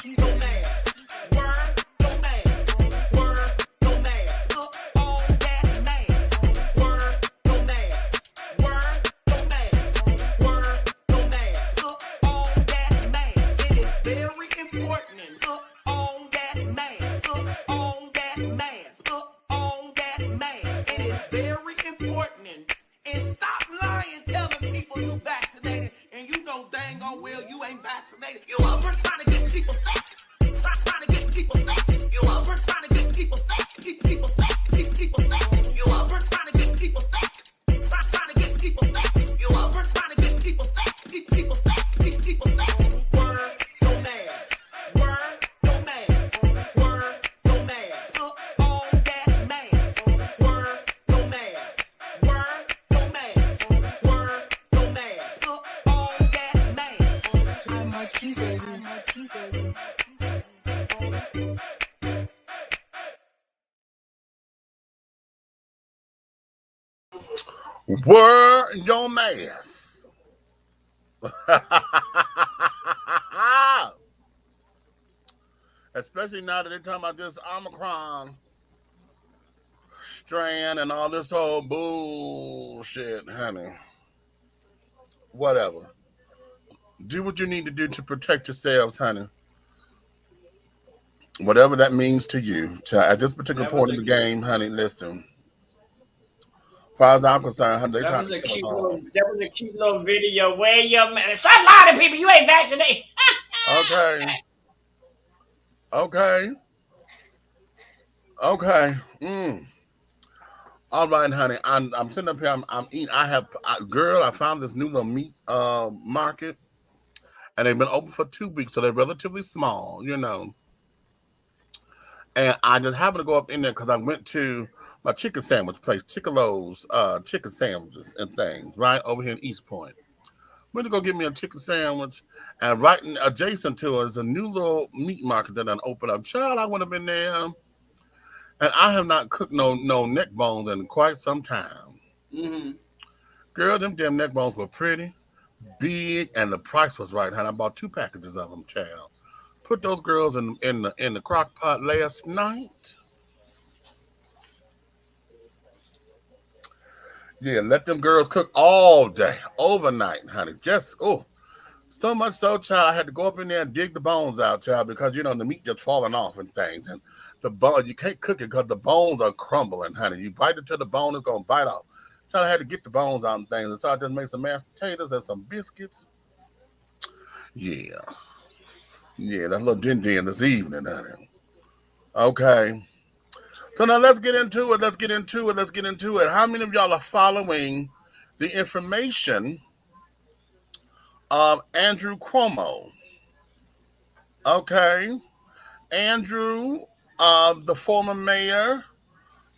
Speaker 6: your mask. Wear your mask. Wear your mask. Put on that mask. Wear your mask. Wear your mask. Wear your mask. Put on that mask. It is very important. Put on that mask. Put on that mask. Put on that mask. It is very important. And stop lying telling people you vaccinated and you know dang on well you ain't vaccinated. You over trying to get people sick. Trying to get people sick. You over trying to get people sick. People sick. People sick. You over trying to get people sick. Trying to get people sick. You over trying to get people sick. People sick. People sick. Wear your mask. Wear your mask. Wear your mask. Put on
Speaker 1: Wear your mask. Especially now that they're talking about this Omicron strand and all this whole bullshit, honey. Whatever. Do what you need to do to protect yourselves, honey. Whatever that means to you. At this particular
Speaker 3: That was
Speaker 1: point in
Speaker 3: a
Speaker 1: the game, honey, listen. As far as I'm concerned, honey, they
Speaker 3: that
Speaker 1: trying
Speaker 3: was
Speaker 1: to
Speaker 3: a
Speaker 1: kill us
Speaker 3: cute
Speaker 1: all.
Speaker 3: little video. Where your man? Stop lying to people. You ain't vaccinated.
Speaker 1: Okay. Okay. Okay. All right, honey. I'm sitting up here. I'm eating. Girl. I found this new little meat market, and they've been open for 2 weeks, so they're relatively small, you know. And I just happened to go up in there because I went to my chicken sandwich place, Chicolo's chicken sandwiches and things, right over here in East Point. Went to go get me a chicken sandwich, and adjacent to it is a new little meat market that done opened up. Child, I went up in there, and I have not cooked no neck bones in quite some time.
Speaker 3: Mm-hmm.
Speaker 1: Girl, them damn neck bones were pretty, big, and the price was right, honey. I bought 2 packages of them, child. Put those girls in the crock pot last night. Yeah, let them girls cook all day, overnight, honey. Just so much so, child. I had to go up in there and dig the bones out, child, because the meat just falling off and things, and the bone you can't cook it because the bones are crumbling, honey. You bite it till the bone is gonna bite off. Child, I had to get the bones out and things, and so I just made some mashed potatoes and some biscuits. Yeah, yeah, that's a little ginger this evening, honey. Okay. So now let's get into it. Let's get into it. Let's get into it. How many of y'all are following the information of Andrew Cuomo? Okay. Andrew, the former mayor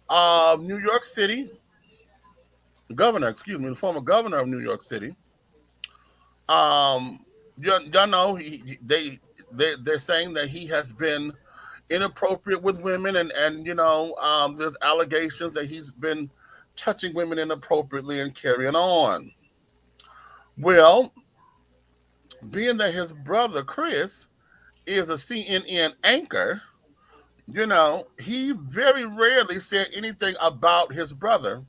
Speaker 1: of New York City, governor, excuse me, the former governor of New York City. Um, y'all know they're saying that he has been inappropriate with women, and there's allegations that he's been touching women inappropriately and carrying on. Well, being that his brother Chris is a CNN anchor, he very rarely said anything about his brother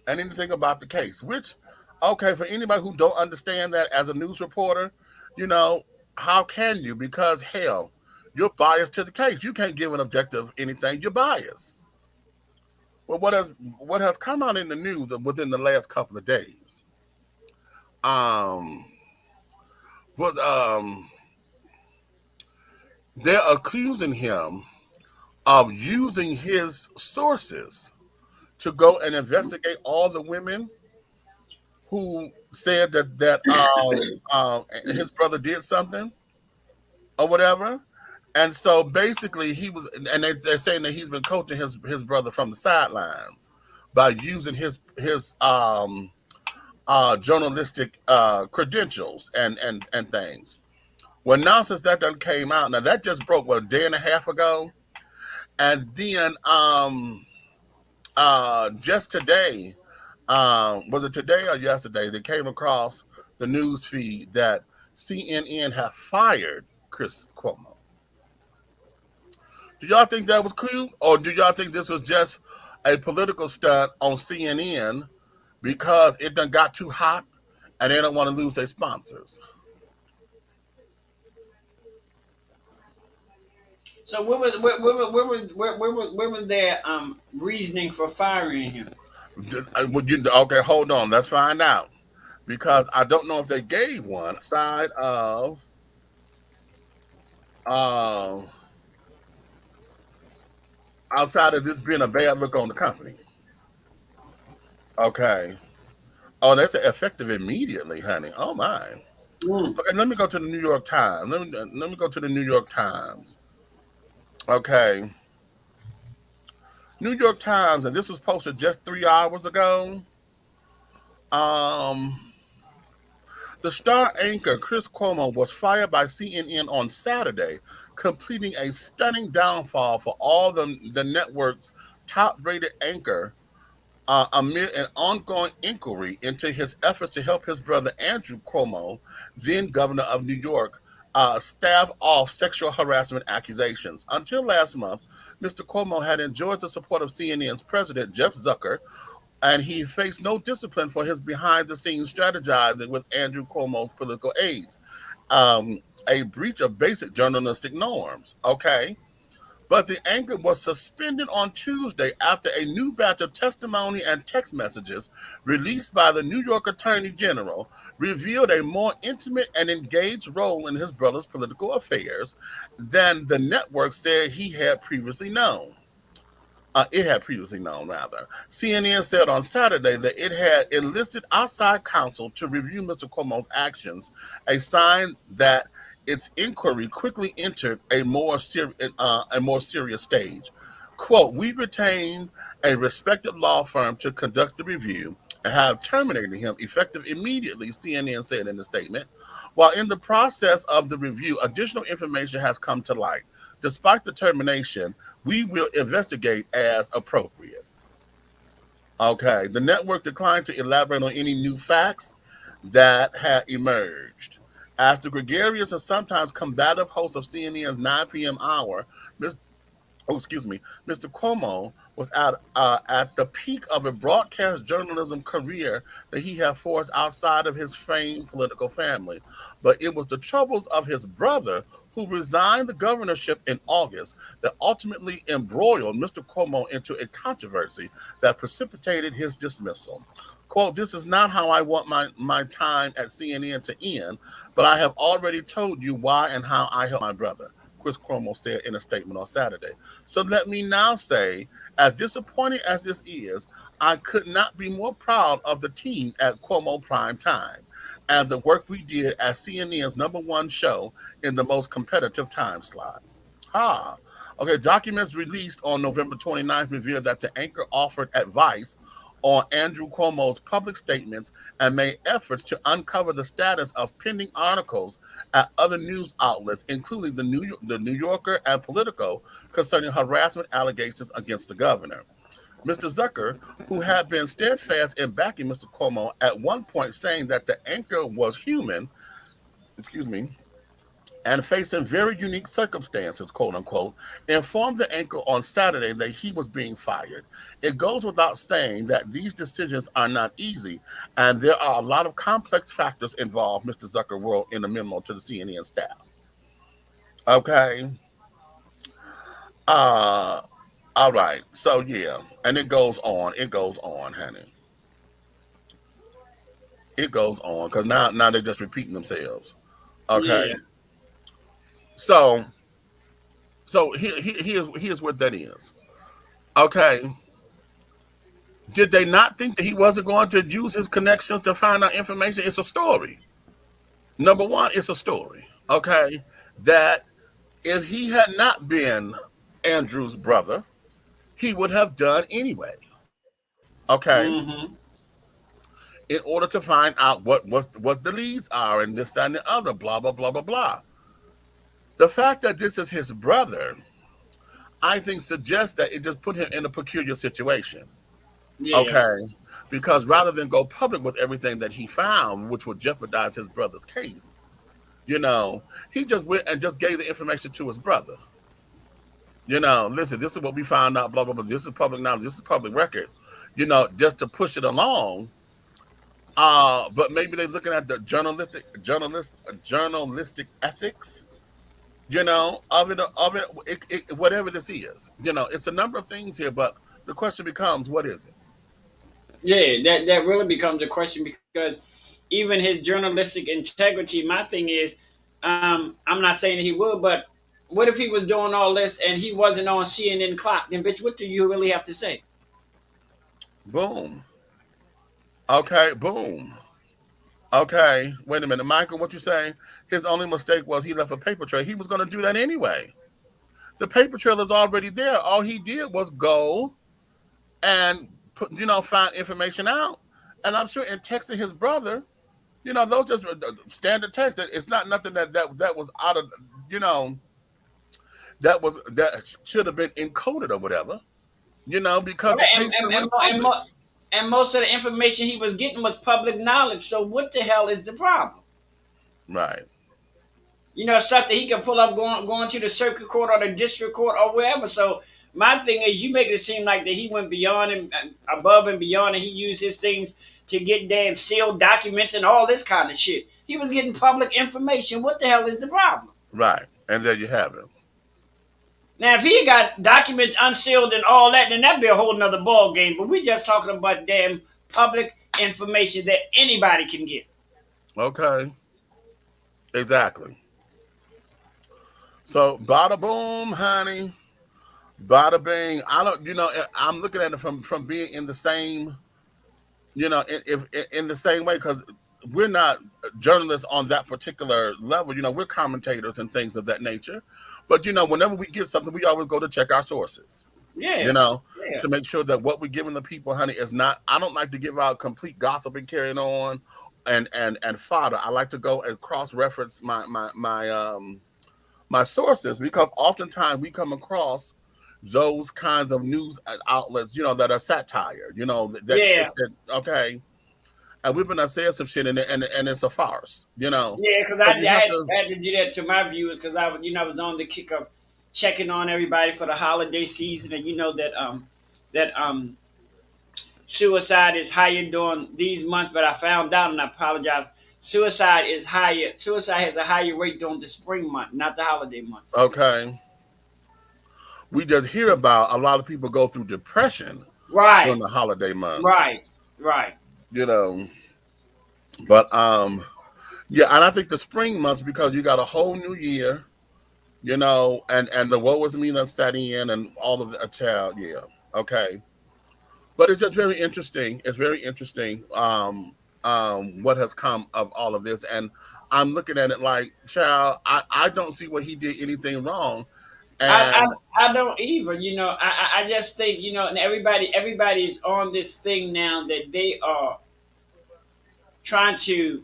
Speaker 1: and anything about the case. Which, okay, for anybody who don't understand that as a news reporter, you know, how can you? Because hell, you're biased to the case. You can't give an objective anything. You're biased. Well, what has come out in the news within the last couple of days? Um, was they're accusing him of using his sources to go and investigate all the women who said that his brother did something or whatever. And so basically, they're saying that he's been coaching his brother from the sidelines by using his journalistic credentials and things. Well, now since that done came out, now that just broke a day and a half ago, and then just today, was it today or yesterday? They came across the news feed that CNN have fired Chris Cuomo. Do y'all think that was cute, or do y'all think this was just a political stunt on CNN because it done got too hot and they don't want to lose their sponsors?
Speaker 3: So where was their reasoning for firing him?
Speaker 1: Okay, hold on. Let's find out. Because I don't know if they gave one uh, outside of this being a bad look on the company. Okay. Oh, that's effective immediately, honey. Oh my.
Speaker 3: Mm.
Speaker 1: Okay, let me go to the New York Times. Let me go to the New York Times. Okay. New York Times, and this was posted just 3 hours ago. Um, the star anchor Chris Cuomo was fired by CNN on Saturday, completing a stunning downfall for all the network's top-rated anchor amid an ongoing inquiry into his efforts to help his brother Andrew Cuomo, then governor of New York, stave off sexual harassment accusations. Until last month, Mr. Cuomo had enjoyed the support of CNN's president, Jeff Zucker, and he faced no discipline for his behind the scenes strategizing with Andrew Cuomo's political aides. A breach of basic journalistic norms. Okay. But the anchor was suspended on Tuesday after a new batch of testimony and text messages released by the New York Attorney General revealed a more intimate and engaged role in his brother's political affairs than the network said he had previously known. It had previously known, rather. CNN said on Saturday that it had enlisted outside counsel to review Mr. Cuomo's actions, a sign that its inquiry quickly entered a more serious stage. Quote, we retained a respected law firm to conduct the review and have terminated him effective immediately, CNN said in a statement. While in the process of the review, additional information has come to light. Despite the termination, we will investigate as appropriate. Okay. The network declined to elaborate on any new facts that had emerged. As the gregarious and sometimes combative host of CNN's 9 p.m. hour, Mr. Cuomo was at the peak of a broadcast journalism career that he had forged outside of his famed political family. But it was the troubles of his brother, who resigned the governorship in August, that ultimately embroiled Mr. Cuomo into a controversy that precipitated his dismissal. Quote, this is not how I want my time at CNN to end, but I have already told you why and how I helped my brother, Chris Cuomo said in a statement on Saturday. So let me now say, as disappointing as this is, I could not be more proud of the team at Cuomo Prime Time and the work we did as CNN's #1 show in the most competitive time slot. Okay, documents released on November 29th revealed that the anchor offered advice on Andrew Cuomo's public statements and made efforts to uncover the status of pending articles at other news outlets, including the New Yorker and Politico, concerning harassment allegations against the governor. Mr. Zucker, who had been steadfast in backing Mr. Cuomo, at one point saying that the anchor was human, excuse me, and facing very unique circumstances, quote unquote, informed the anchor on Saturday that he was being fired. It goes without saying that these decisions are not easy, and there are a lot of complex factors involved, Mr. Zucker wrote in a memo to the CNN staff. Okay. Uh, all right. So, yeah. And it goes on. It goes on, honey. It goes on because now they're just repeating themselves. Okay.
Speaker 3: Yeah.
Speaker 1: So, here's what that is. Okay. Did they not think that he wasn't going to use his connections to find out information? It's a story. Number one, it's a story. Okay. That if he had not been Andrew's brother, he would have done anyway. Okay.
Speaker 3: Mm-hmm.
Speaker 1: In order to find out what the leads are and this, that, and the other, blah, blah, blah, blah, blah. The fact that this is his brother, I think, suggests that it just put him in a peculiar situation.
Speaker 3: Yeah.
Speaker 1: Okay. Because rather than go public with everything that he found, which would jeopardize his brother's case, he just went and just gave the information to his brother. Listen, this is what we found out, blah, blah, blah. This is public knowledge. This is public record, just to push it along. But maybe they're looking at the journalistic ethics, whatever this is. It's a number of things here, but the question becomes, what is it?
Speaker 3: Yeah, that really becomes a question because even his journalistic integrity, my thing is, I'm not saying he would, but what if he was doing all this and he wasn't on CNN clock? Then, bitch, what do you really have to say?
Speaker 1: Boom. Okay, boom. Okay, wait a minute, Michael, what you saying? His only mistake was he left a paper trail. He was going to do that anyway. The paper trail is already there. All he did was go and find information out. And I'm sure in texting his brother, those just standard text. It's not nothing that was out of, that should have been encoded or whatever. Because the
Speaker 3: Right,
Speaker 1: case went public.
Speaker 3: and most of the information he was getting was public knowledge. So what the hell is the problem?
Speaker 1: Right.
Speaker 3: You know, something he can pull up going to the circuit court or the district court or wherever. So my thing is, you make it seem like that he went beyond and above and beyond, and he used his things to get damn sealed documents and all this kind of shit. He was getting public information. What the hell is the problem?
Speaker 1: Right. And there you have it.
Speaker 3: Now, if he got documents unsealed and all that, then that'd be a whole nother ball game. But we just talking about damn public information that anybody can get.
Speaker 1: Okay. Exactly. So bada boom, honey. Bada bing. I don't. I'm looking at it from being in the same. In the same way, because we're not journalists on that particular level. We're commentators and things of that nature. But whenever we get something, we always go to check our sources.
Speaker 3: Yeah. Yeah.
Speaker 1: To make sure that what we're giving the people, honey, is not. I don't like to give out complete gossip and carrying on, and fodder. I like to go and cross reference my sources, because oftentimes we come across those kinds of news outlets, that are satire, that shit
Speaker 3: Yeah.
Speaker 1: okay, and we've been saying some shit and it's a farce,
Speaker 3: Yeah, because
Speaker 1: but you have to,
Speaker 3: I had to do that to my viewers because I was on the kick of checking on everybody for the holiday season, and that suicide is higher during these months. But I found out, and I apologize. Suicide is higher. Suicide has a higher rate during the spring month, not the holiday months.
Speaker 1: okay, we just hear about a lot of people go through depression during
Speaker 3: Right,
Speaker 1: the holiday months,
Speaker 3: right, right.
Speaker 1: you know but yeah, and I think the spring months, because you got a whole new year, and the woe is me that's setting in and all of the child, yeah, okay. But it's just very interesting. It's very interesting, what has come of all of this. And I'm looking at it like, child, I don't see where he did anything wrong.
Speaker 3: I,
Speaker 1: And
Speaker 3: I don't either. I just think and everybody is on this thing now that they are trying to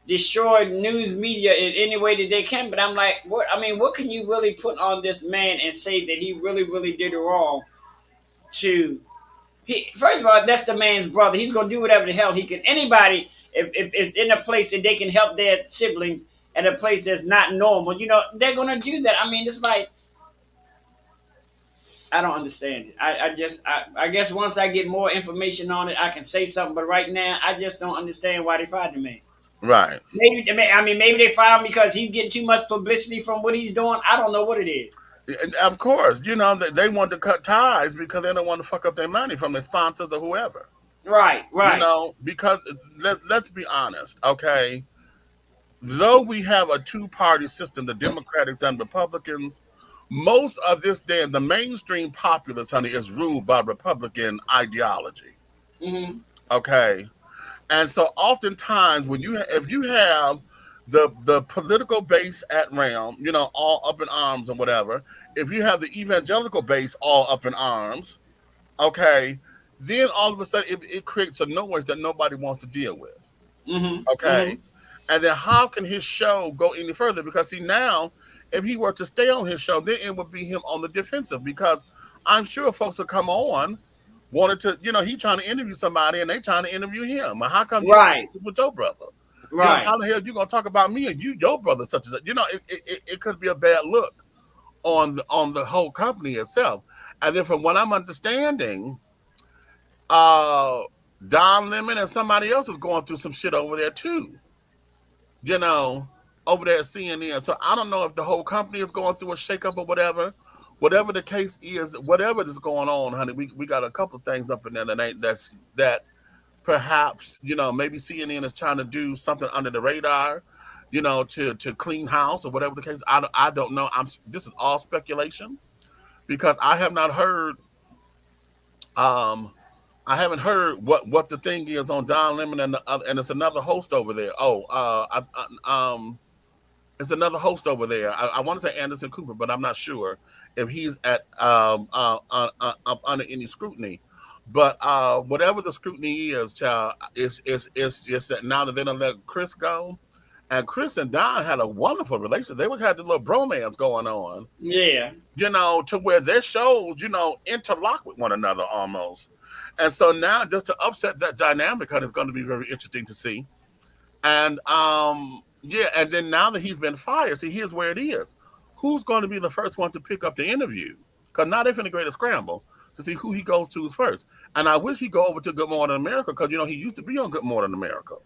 Speaker 3: destroy news media in any way that they can. But I'm like, what? I mean, what can you really put on this man and say that he really, really did it wrong? To first of all, that's the man's brother. He's gonna do whatever the hell he can. Anybody, if it's in a place that they can help their siblings at a place that's not normal, they're gonna do that. I mean, it's like I don't understand it. I guess once I get more information on it, I can say something. But right now, I just don't understand why they fired the man.
Speaker 1: right,
Speaker 3: Maybe they fired him because he's getting too much publicity from what he's doing. I don't know what it is.
Speaker 1: and of course, they want to cut ties because they don't want to fuck up their money from their sponsors or whoever.
Speaker 3: Right, right.
Speaker 1: Because let's be honest, okay. Though we have a two-party system, the Democrats and Republicans, most of this day, the mainstream populace, honey, is ruled by Republican ideology.
Speaker 3: Hmm.
Speaker 1: Okay, and so oftentimes when if you have the political base at realm, all up in arms or whatever, if you have the evangelical base all up in arms, okay, then all of a sudden it creates a noise that nobody wants to deal with.
Speaker 3: Hmm. Hmm.
Speaker 1: Okay. And then how can his show go any further? Because see, now, if he were to stay on his show, then it would be him on the defensive. Because I'm sure folks will come on wanted to, he trying to interview somebody and they trying to interview him. Well, how come you
Speaker 3: Right,
Speaker 1: with your brother?
Speaker 3: right.
Speaker 1: How the hell you gonna talk about me and your brother such as that? It could be a bad look on the whole company itself. And then from what I'm understanding, uh Don Lemon and somebody else is going through some shit over there too, you know, over there at CNN. So I don't know if the whole company is going through a shakeup or whatever. Whatever the case is, whatever is going on, honey, we got a couple of things up in there that perhaps, maybe CNN is trying to do something under the radar, to clean house or whatever the case. I don't know. This is all speculation because I have not heard. I haven't heard what the thing is on Don Lemon and the other, and it's another host over there. Oh, it's another host over there. I want to say Anderson Cooper, but I'm not sure if he's at up under any scrutiny. But whatever the scrutiny is, child, is just that now that they don't let Chris go, and Chris and Don had a wonderful relationship. They had the little bromance going on,
Speaker 3: Yeah.
Speaker 1: to where their shows, interlock with one another almost. And so now, just to upset that dynamic, honey, is going to be very interesting to see. And yeah, and then now that he's been fired, see, here's where it is. Who's going to be the first one to pick up the interview? Because now they're finna create a scramble to see who he goes to first. And I wish he'd go over to Good Morning America because he used to be on Good Morning America.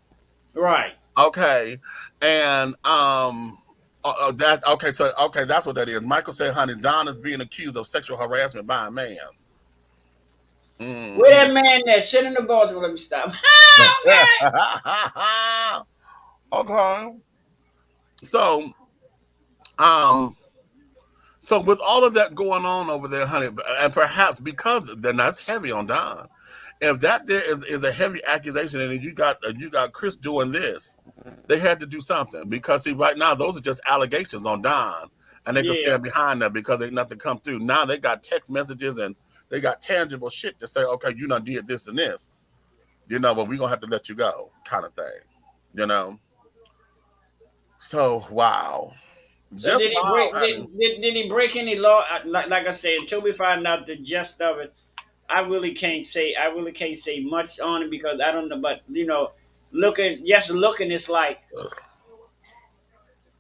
Speaker 3: Right.
Speaker 1: Okay, and that okay, so okay, that's what that is. Michael said, "Honey, Don is being accused of sexual harassment by a man."
Speaker 3: Where that
Speaker 1: Mhm.
Speaker 3: man there? Sit in the ball. Let me stop.
Speaker 1: Okay, so um, so with all of that going on over there, honey, and perhaps because then that's heavy on Don. If that there is a heavy accusation, and you got Chris doing this, they had to do something because see, right now those are just allegations on Don, and they can
Speaker 3: Yeah.
Speaker 1: stand behind them because ain't nothing come through. Now they got text messages and they got tangible shit to say, okay, you done did this and this, but we gonna have to let you go, kind of thing, you know. So wow,
Speaker 3: So
Speaker 1: just
Speaker 3: did he
Speaker 1: wow,
Speaker 3: break?
Speaker 1: honey.
Speaker 3: Did he break any law? Like I said, until we find out the gist of it, I really can't say. I really can't say much on it because I don't know. But looking, it's like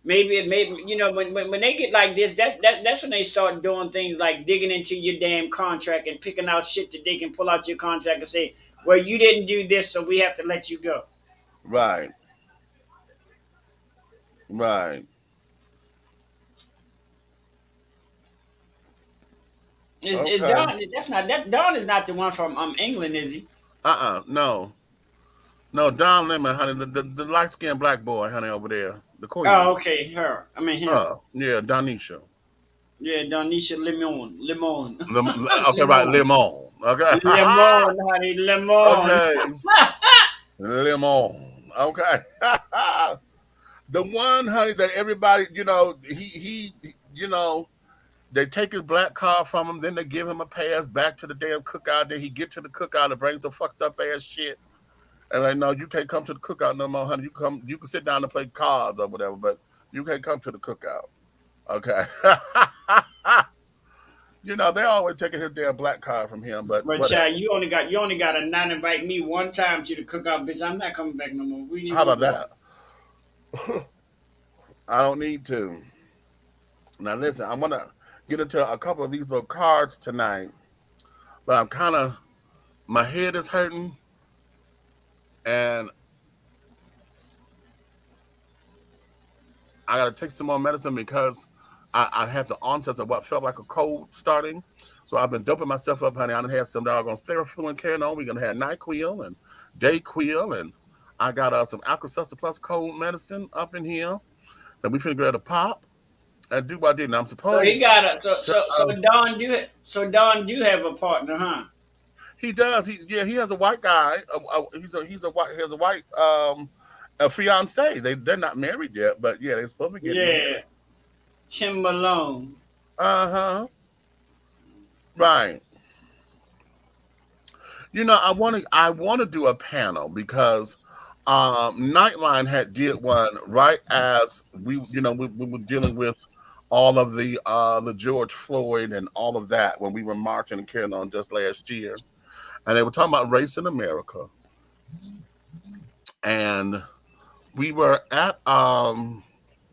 Speaker 3: maybe when they get like this, that's when they start doing things like digging into your damn contract and picking out shit that they can pull out your contract and say, well, you didn't do this, so we have to let you go.
Speaker 1: Right, right,
Speaker 3: Is
Speaker 1: okay.
Speaker 3: Don? That's not that Don is not the one from England, is he?
Speaker 1: No, no, Don Lemon, honey, the light skinned black boy, honey, over there, the
Speaker 3: Oh,
Speaker 1: queen.
Speaker 3: okay, her. I mean him.
Speaker 1: Oh, yeah, Donisha.
Speaker 3: Yeah, Donisha Lemon.
Speaker 1: Okay, right,
Speaker 3: Lemon.
Speaker 1: lemon. Okay,
Speaker 3: Lemon, honey, lemon.
Speaker 1: okay, lemon. Okay, the one, honey, that everybody, they take his black car from him, then they give him a pass back to the damn cookout. Then he get to the cookout and brings some fucked up ass shit. And like, no, you can't come to the cookout no more, honey. You can sit down and play cards or whatever, but you can't come to the cookout. Okay. They're always taking his damn black card from him, but
Speaker 3: But
Speaker 1: whatever.
Speaker 3: child, you only got to not invite me one time to the cookout, bitch. I'm not coming back no more. We need
Speaker 1: How
Speaker 3: to
Speaker 1: about
Speaker 3: go.
Speaker 1: that? I don't need to. Now listen, I'm gonna get into a couple of these little cards tonight, but I'm kind of my head is hurting, and I gotta take some more medicine because I had the onset of what felt like a cold starting. So I've been doping myself up, honey. I done had some doggone Theraflu carrying on. We're gonna have NyQuil and Dayquil, and I got some Alka-Seltzer Plus cold medicine up in here that we finna grab a pop and do what I did. Now I'm
Speaker 3: So he
Speaker 1: supposed
Speaker 3: got a
Speaker 1: to.
Speaker 3: Don do have a partner, huh?
Speaker 1: He does. He has a white guy. He's a white he has a fiance. They're not married yet, but yeah, they're supposed to be getting
Speaker 3: Yeah,
Speaker 1: married.
Speaker 3: Tim Malone.
Speaker 1: Uh huh. Right. I want to do a panel because Nightline had did one right as we were dealing with all of the George Floyd and all of that when we were marching and carrying on just last year, and they were talking about race in America, and we were at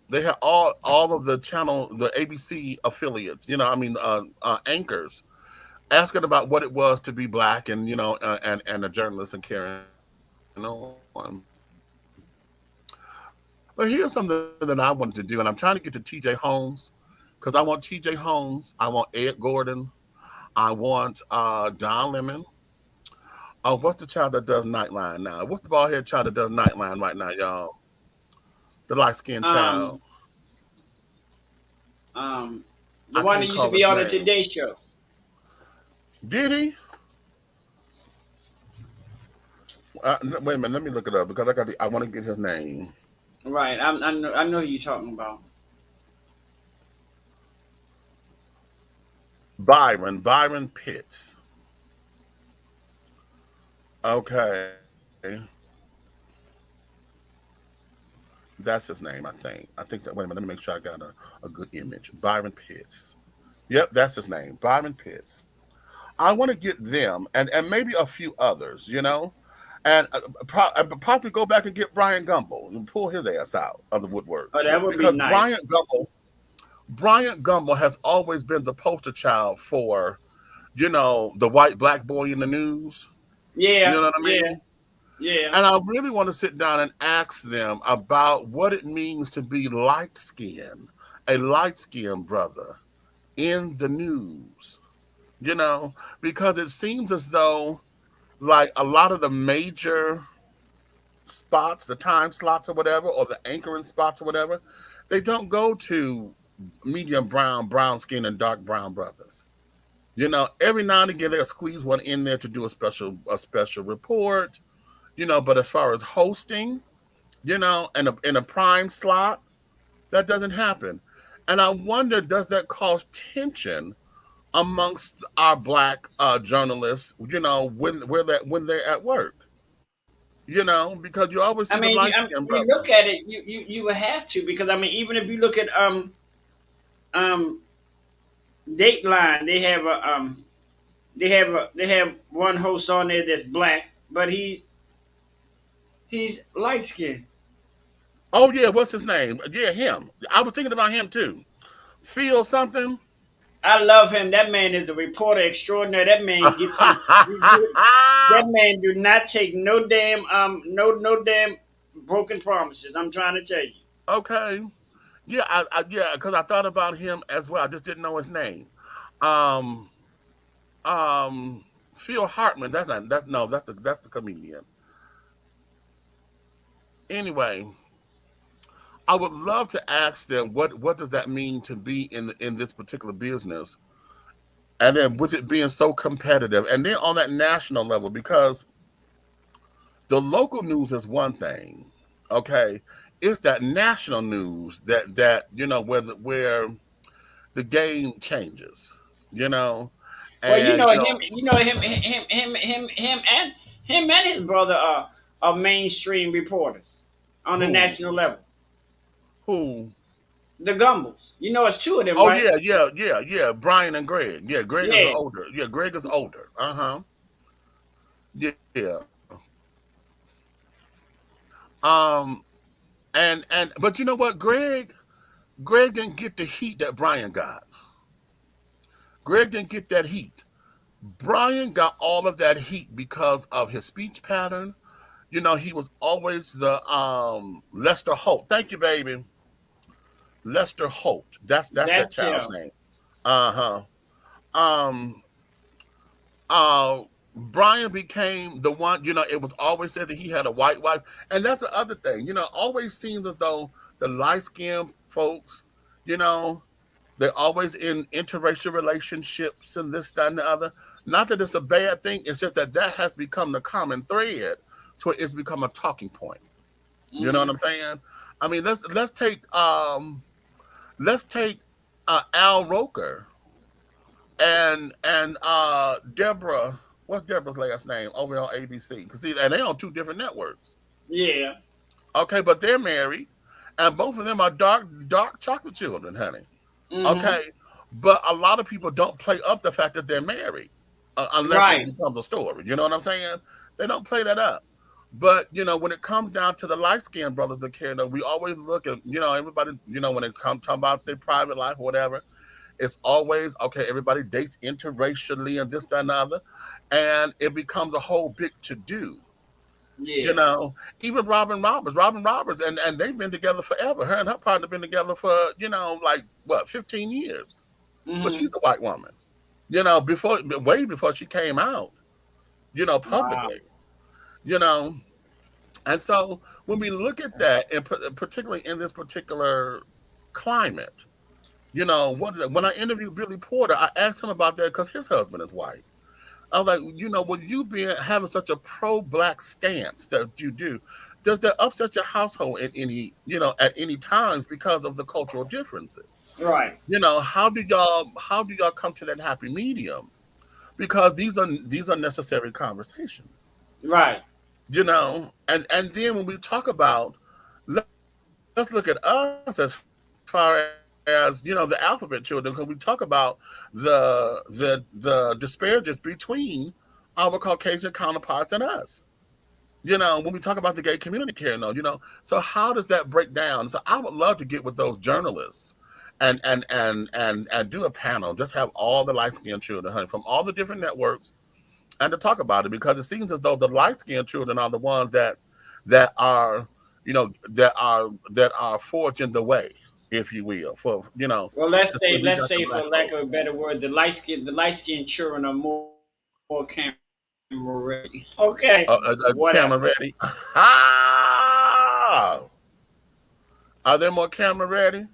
Speaker 1: they had all of the channel, the ABC affiliates, I mean anchors asking about what it was to be black, and and a journalist and carrying on. But here's something that I wanted to do, and I'm trying to get to TJ Holmes because I want TJ Holmes, I want Ed Gordon, I want Don Lemon. Oh, what's the child that does Nightline now? What's the bald head child that does Nightline right now, y'all? The light skinned child.
Speaker 3: Um, um, the
Speaker 1: I
Speaker 3: one that
Speaker 1: can't
Speaker 3: used to
Speaker 1: call
Speaker 3: be
Speaker 1: his
Speaker 3: on the
Speaker 1: name.
Speaker 3: Today Show.
Speaker 1: Did he? Wait a minute, let me look it up because I want to get his name.
Speaker 3: Right. I know who you're talking about.
Speaker 1: Byron Pitts. Okay, that's his name. I think that. Wait a minute, let me make sure I got a good image. Byron Pitts. Yep, that's his name. Byron Pitts. I want to get them and maybe a few others, and possibly go back and get Brian Gumble and pull his ass out of the woodwork
Speaker 3: Oh, that would be
Speaker 1: because
Speaker 3: nice.
Speaker 1: Brian Gumble has always been the poster child for the white black boy in the news. You
Speaker 3: Yeah,
Speaker 1: know what I
Speaker 3: yeah,
Speaker 1: mean?
Speaker 3: yeah.
Speaker 1: And I really want to sit down and ask them about what it means to be light skinned, a light skinned brother in the news, because it seems as though, like, a lot of the major spots, the time slots or whatever, or the anchoring spots or whatever, they don't go to medium brown, brown skin, and dark brown brothers. Every now and again they'll squeeze one in there to do a special report, but as far as hosting, in a prime slot, that doesn't happen. And I wonder, does that cause tension amongst our black journalists, when they're at work, because you always see
Speaker 3: I
Speaker 1: the
Speaker 3: mean,
Speaker 1: light skinned
Speaker 3: you
Speaker 1: brother.
Speaker 3: look at it, you would have to, because I mean, even if you look at um Dateline, they have one host on there that's black, but he's light skinned.
Speaker 1: Oh yeah, what's his name? Yeah, him. I was thinking about him too. Feel something.
Speaker 3: I love him. That man is a reporter extraordinary. That man gets his. That man do not take no damn broken promises. I'm trying to tell you.
Speaker 1: Okay. Yeah, because I thought about him as well. I just didn't know his name. Um, um, Phil Hartman. That's not. That's no. That's the comedian. Anyway, I would love to ask them what does that mean to be in this particular business, and then with it being so competitive, and then on that national level, because the local news is one thing, okay? It's that national news where the game changes, you know,
Speaker 3: Well, you
Speaker 1: and
Speaker 3: know him. You know him and his brother are mainstream reporters on the
Speaker 1: who
Speaker 3: national level.
Speaker 1: who
Speaker 3: The Gumbles. You know, it's two of them,
Speaker 1: oh
Speaker 3: right?
Speaker 1: yeah, Brian and Greg. Yeah, Greg is
Speaker 3: Yeah.
Speaker 1: older. Yeah, Greg is older. Yeah. Um but you know what, Greg didn't get the heat that Brian got. Greg didn't get that heat. Brian got all of that heat because of his speech pattern. He was always the Lester Holt. Thank you, baby. Lester Holt. That's that
Speaker 3: That's
Speaker 1: child's
Speaker 3: him.
Speaker 1: name. Uh-huh. Um Brian became the one, it was always said that he had a white wife. And that's the other thing, always seems as though the light skinned folks, you know, they're always in interracial relationships and this, that, and the other. Not that it's a bad thing, it's just that has become the common thread, so it's become a talking point. You know what
Speaker 3: Hmm.
Speaker 1: I'm saying? I mean, let's take Al Roker and Deborah. What's Deborah's last name over on ABC? Because see, and they're on two different networks.
Speaker 3: Yeah.
Speaker 1: Okay, but they're married, and both of them are dark chocolate children, honey.
Speaker 3: Hmm.
Speaker 1: Okay, but a lot of people don't play up the fact that they're married unless it
Speaker 3: Right.
Speaker 1: becomes a story. You know what I'm saying? They don't play that up. But when it comes down to the light skinned brothers of Canada, we always look at everybody. When it comes talk about their private life or whatever, it's always okay. Everybody dates interracially and this, that, and the other, and it becomes a whole big to do. You
Speaker 3: Yeah.
Speaker 1: know, even Robin Roberts, and they've been together forever. Her and her partner been together for like what, 15 years. But
Speaker 3: Hmm.
Speaker 1: she's a white woman. Way before she came out.
Speaker 3: Wow.
Speaker 1: Publicly. You know, and so when we look at that, and particularly in this particular climate, what is it? When I interviewed Billy Porter, I asked him about that because his husband is white. I was like, with you being having such a pro-black stance that you do, does that upset your household in at any times because of the cultural differences?
Speaker 3: Right.
Speaker 1: How do y'all come to that happy medium? Because these are necessary conversations.
Speaker 3: Right.
Speaker 1: And then when we talk about, let's look at us as far as as the alphabet children, because we talk about the disparages between our Caucasian counterparts and us. When we talk about the gay community, Karen, so how does that break down? So I would love to get with those journalists and do a panel, just have all the light skinned children, honey, from all the different networks, and to talk about it, because it seems as though the light skinned children are the ones that are that are forging the way, if you will, for
Speaker 3: Well, let's
Speaker 1: just
Speaker 3: say
Speaker 1: when we
Speaker 3: let's
Speaker 1: got the
Speaker 3: say for
Speaker 1: black
Speaker 3: lack of a
Speaker 1: folks.
Speaker 3: better word, the light skinned children are more camera ready. Okay,
Speaker 1: Camera
Speaker 3: whatever.
Speaker 1: ready. Ah, are they more camera ready?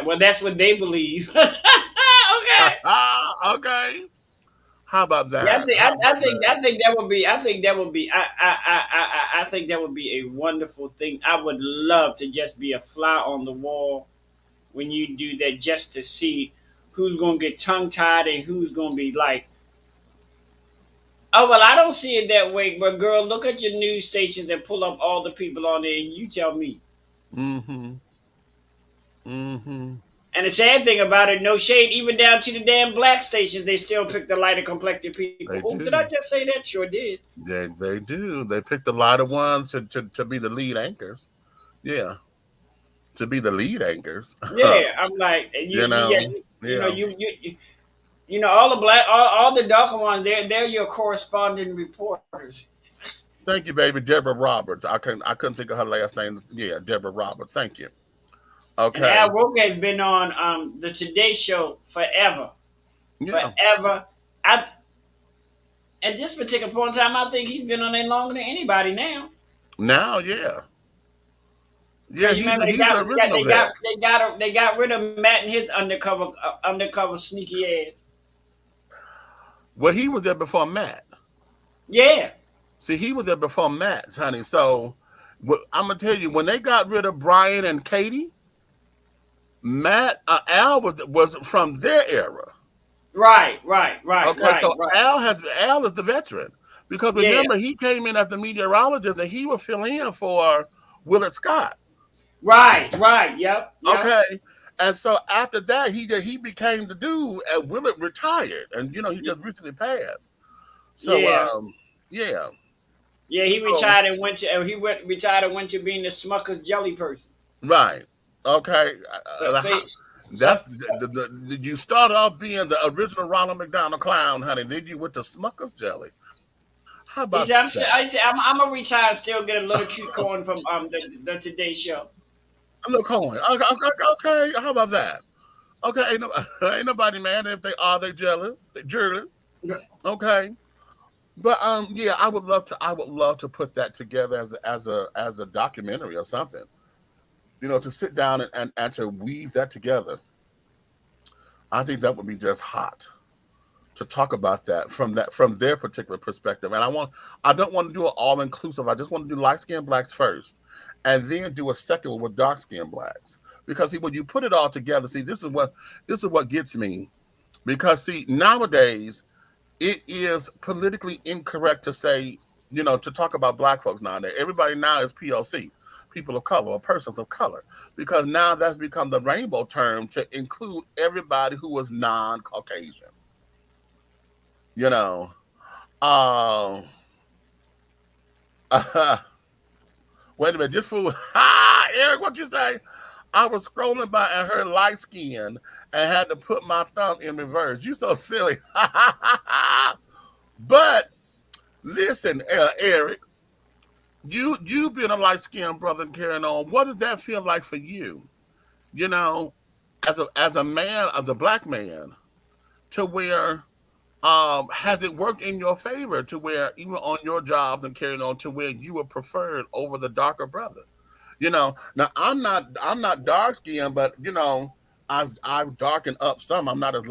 Speaker 3: Well, that's what they believe. Okay.
Speaker 1: Okay. How about
Speaker 3: Yeah,
Speaker 1: that? How about that?
Speaker 3: I think that would be I think that would be a wonderful thing. I would love to just be a fly on the wall when you do that, just to see who's gonna get tongue tied and who's gonna be like, oh well, I don't see it that way, but girl, look at your news stations and pull up all the people on there, and you tell me.
Speaker 1: Mm-hmm. Mm-hmm.
Speaker 3: And the sad thing about it, no shade, even down to the damn black stations, they still pick the lighter complected people.
Speaker 1: They
Speaker 3: Oh, did I
Speaker 1: do.
Speaker 3: just say that? Sure did.
Speaker 1: They do. They picked a lot of ones to be the lead anchors. Yeah, to be the lead anchors.
Speaker 3: Yeah, I'm like,
Speaker 1: you
Speaker 3: yeah,
Speaker 1: know.
Speaker 3: you know,
Speaker 1: Yeah.
Speaker 3: all the black, all the darker ones, they're your corresponding reporters.
Speaker 1: Thank you, baby. Deborah Roberts. I couldn't think of her last name. Yeah, Deborah Roberts. Thank you.
Speaker 3: And
Speaker 1: Okay.
Speaker 3: Al Roker has been on the Today Show forever,
Speaker 1: Yeah.
Speaker 3: forever. I At this particular point in time, I think he's been on there longer than anybody now.
Speaker 1: Now, yeah. Yeah,
Speaker 3: Because you
Speaker 1: he's
Speaker 3: remember
Speaker 1: he's the original vet.
Speaker 3: they got rid of Matt and his undercover sneaky ass.
Speaker 1: Well, he was there before Matt.
Speaker 3: Yeah,
Speaker 1: See, he was there before Matt, honey. So, I'm gonna tell you, when they got rid of Brian and Katie, Matt Al was from their era.
Speaker 3: right,
Speaker 1: Okay, so
Speaker 3: right.
Speaker 1: Al is the veteran, because
Speaker 3: Yeah,
Speaker 1: remember, he came in as the meteorologist and he would fill in for Willard Scott.
Speaker 3: right. Yep.
Speaker 1: Okay, and so after that, he became the dude, and Willard retired, and he
Speaker 3: Y-
Speaker 1: just recently passed. So
Speaker 3: Yeah,
Speaker 1: yeah,
Speaker 3: yeah. He
Speaker 1: so
Speaker 3: retired and went to retired and went to being the Smucker's jelly person.
Speaker 1: right, okay,
Speaker 3: So, so, so
Speaker 1: that's you started off being the original Ronald McDonald clown, honey. Then you went to Smucker's jelly. How about
Speaker 3: he said,
Speaker 1: that?
Speaker 3: I said, I'm gonna retire and still get a little cute corn from the Today Show.
Speaker 1: Look, Cohen. Okay, how about that? Okay, ain't, no, ain't nobody mad if they are they jealous, they jealous. Okay, but yeah, I would love to put that together as a documentary or something. To sit down and to weave that together. I think that would be just hot to talk about that from their particular perspective. And I don't want to do it all inclusive. I just want to do light skinned blacks first, and then do a second one with dark skinned blacks. Because see, when you put it all together, see, this is what gets me. Because see, nowadays it is politically incorrect to say, to talk about black folks nowadays. Everybody now is POC, people of color or persons of color, because now that's become the rainbow term to include everybody who is non-Caucasian. You know, um, wait a minute, this fool, Eric, what you say? I was scrolling by and heard light skin and had to put my thumb in reverse. You so silly. But listen, Eric, you being a light skinned brother and carrying on, what does that feel like for you? You know, as a man, as a black man, to where has it worked in your favor to where even on your jobs and carrying on to where you were preferred over the darker brother? Now I'm not dark skinned, but I've darkened up some. I'm not as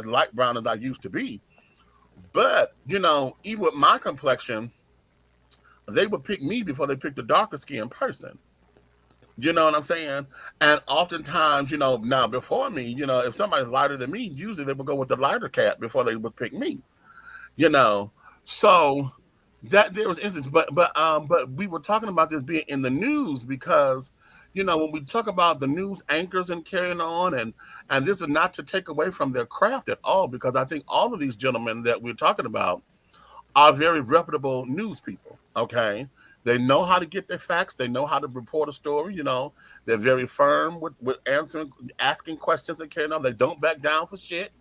Speaker 1: light brown as I used to be. But even with my complexion, they would pick me before they picked the darker skinned person. You know what I'm saying? And oftentimes, now before me, if somebody's lighter than me, usually they would go with the lighter cat before they would pick me. You know, so that there was instance, but we were talking about this being in the news because When we talk about the news anchors and carrying on, and this is not to take away from their craft at all, because I think all of these gentlemen that we're talking about are very reputable news people. Okay, they know how to get their facts. They know how to report a story. They're very firm with answering, asking questions and carrying on. They don't back down for shit.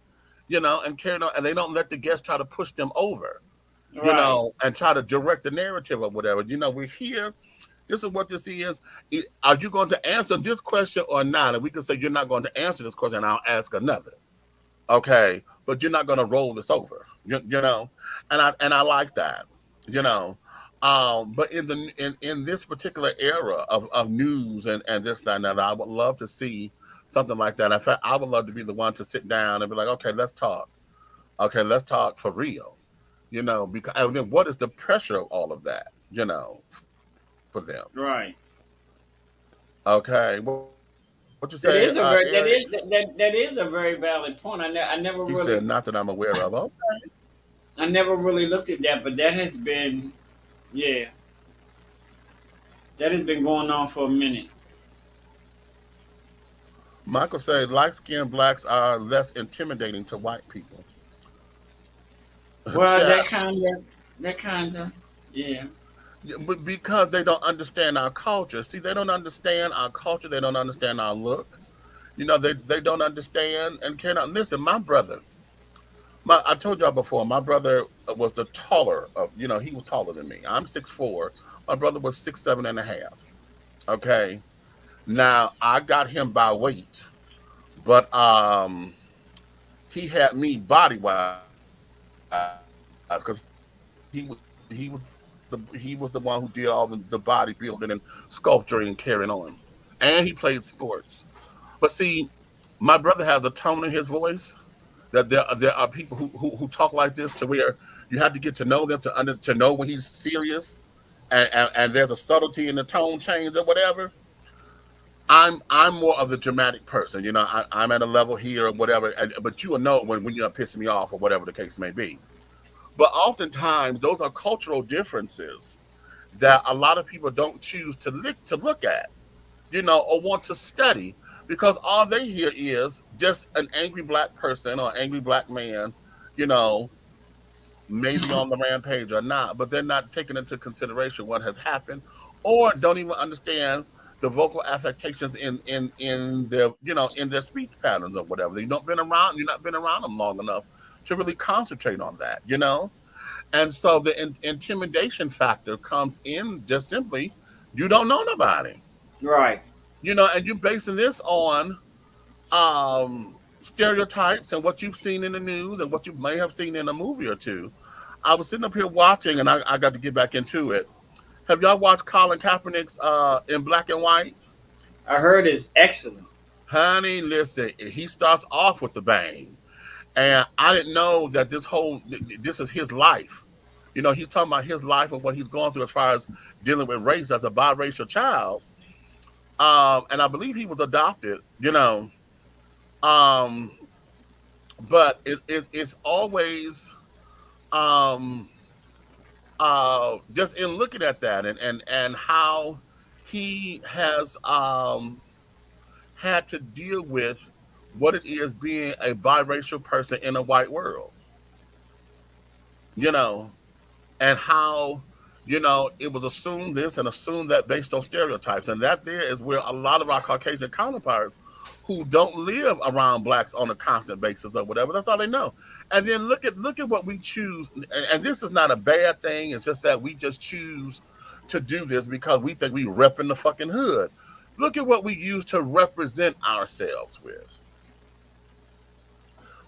Speaker 1: And carrying on, and they don't let the guests try to push them over.
Speaker 3: Right.
Speaker 1: And try to direct the narrative or whatever. We're here. This is what this is. Are you going to answer this question or not? And we can say you're not going to answer this question, and I'll ask another. Okay, but you're not going to roll this over. And I like that. You know, but in this particular era of news and this that, and that, I would love to see something like that. In fact, I would love to be the one to sit down and be like, okay, let's talk. Okay, let's talk for real. Because and then what is the pressure of all of that? For them.
Speaker 3: Right.
Speaker 1: Okay, what you say,
Speaker 3: That is a
Speaker 1: Eric?
Speaker 3: very that is a very valid point. I never
Speaker 1: He said,
Speaker 3: really
Speaker 1: not that I'm aware of. Okay.
Speaker 3: I never really looked at that, but that has been, yeah, that has been going on for a minute.
Speaker 1: Michael said, light skinned blacks are less intimidating to white people.
Speaker 3: Well,
Speaker 1: Chat.
Speaker 3: that kind of, yeah.
Speaker 1: Yeah, but because they don't understand our culture. See, they don't understand our culture. They don't understand our look. They don't understand and cannot listen. My brother, I told y'all before, my brother was the taller of, he was taller than me. I'm 6'4". My brother was 6'7" and a half. Okay. Now I got him by weight, but he had me body wise because he was the one who did all the bodybuilding and sculpturing and carrying on, and he played sports. But see, my brother has a tone in his voice that there are people who talk like this to where you have to get to know them to know when he's serious, and there's a subtlety in the tone change or whatever. I'm more of the dramatic person. I'm at a level here or whatever, but you will know when you're pissing me off or whatever the case may be. But oftentimes those are cultural differences that a lot of people don't choose to look at, or want to study, because all they hear is just an angry black person or angry black man, you know, maybe on the rampage or not, but they're not taking into consideration what has happened, or don't even understand the vocal affectations in their in their speech patterns or whatever. You're not been around them long enough to really concentrate on that. And so the intimidation factor comes in just simply you don't know nobody,
Speaker 3: Right.
Speaker 1: and you're basing this on stereotypes and what you've seen in the news and what you may have seen in a movie or two. I was sitting up here watching, and I got to get back into it. Have y'all watched Colin Kaepernick's In Black and White?
Speaker 3: I heard is excellent.
Speaker 1: Honey, listen, he starts off with the bang. And I didn't know that this is his life. He's talking about his life and what he's going through as far as dealing with race as a biracial child. And I believe he was adopted. Um, but it's always um, just in looking at that and how he has had to deal with what it is being a biracial person in a white world, you know, and how it was assumed this and assumed that based on stereotypes, and that there is where a lot of our Caucasian counterparts who don't live around blacks on a constant basis or whatever, that's all they know. And then look at what we choose, and this is not a bad thing. It's just that we just choose to do this because we think we repping the fucking hood. Look at what we use to represent ourselves with.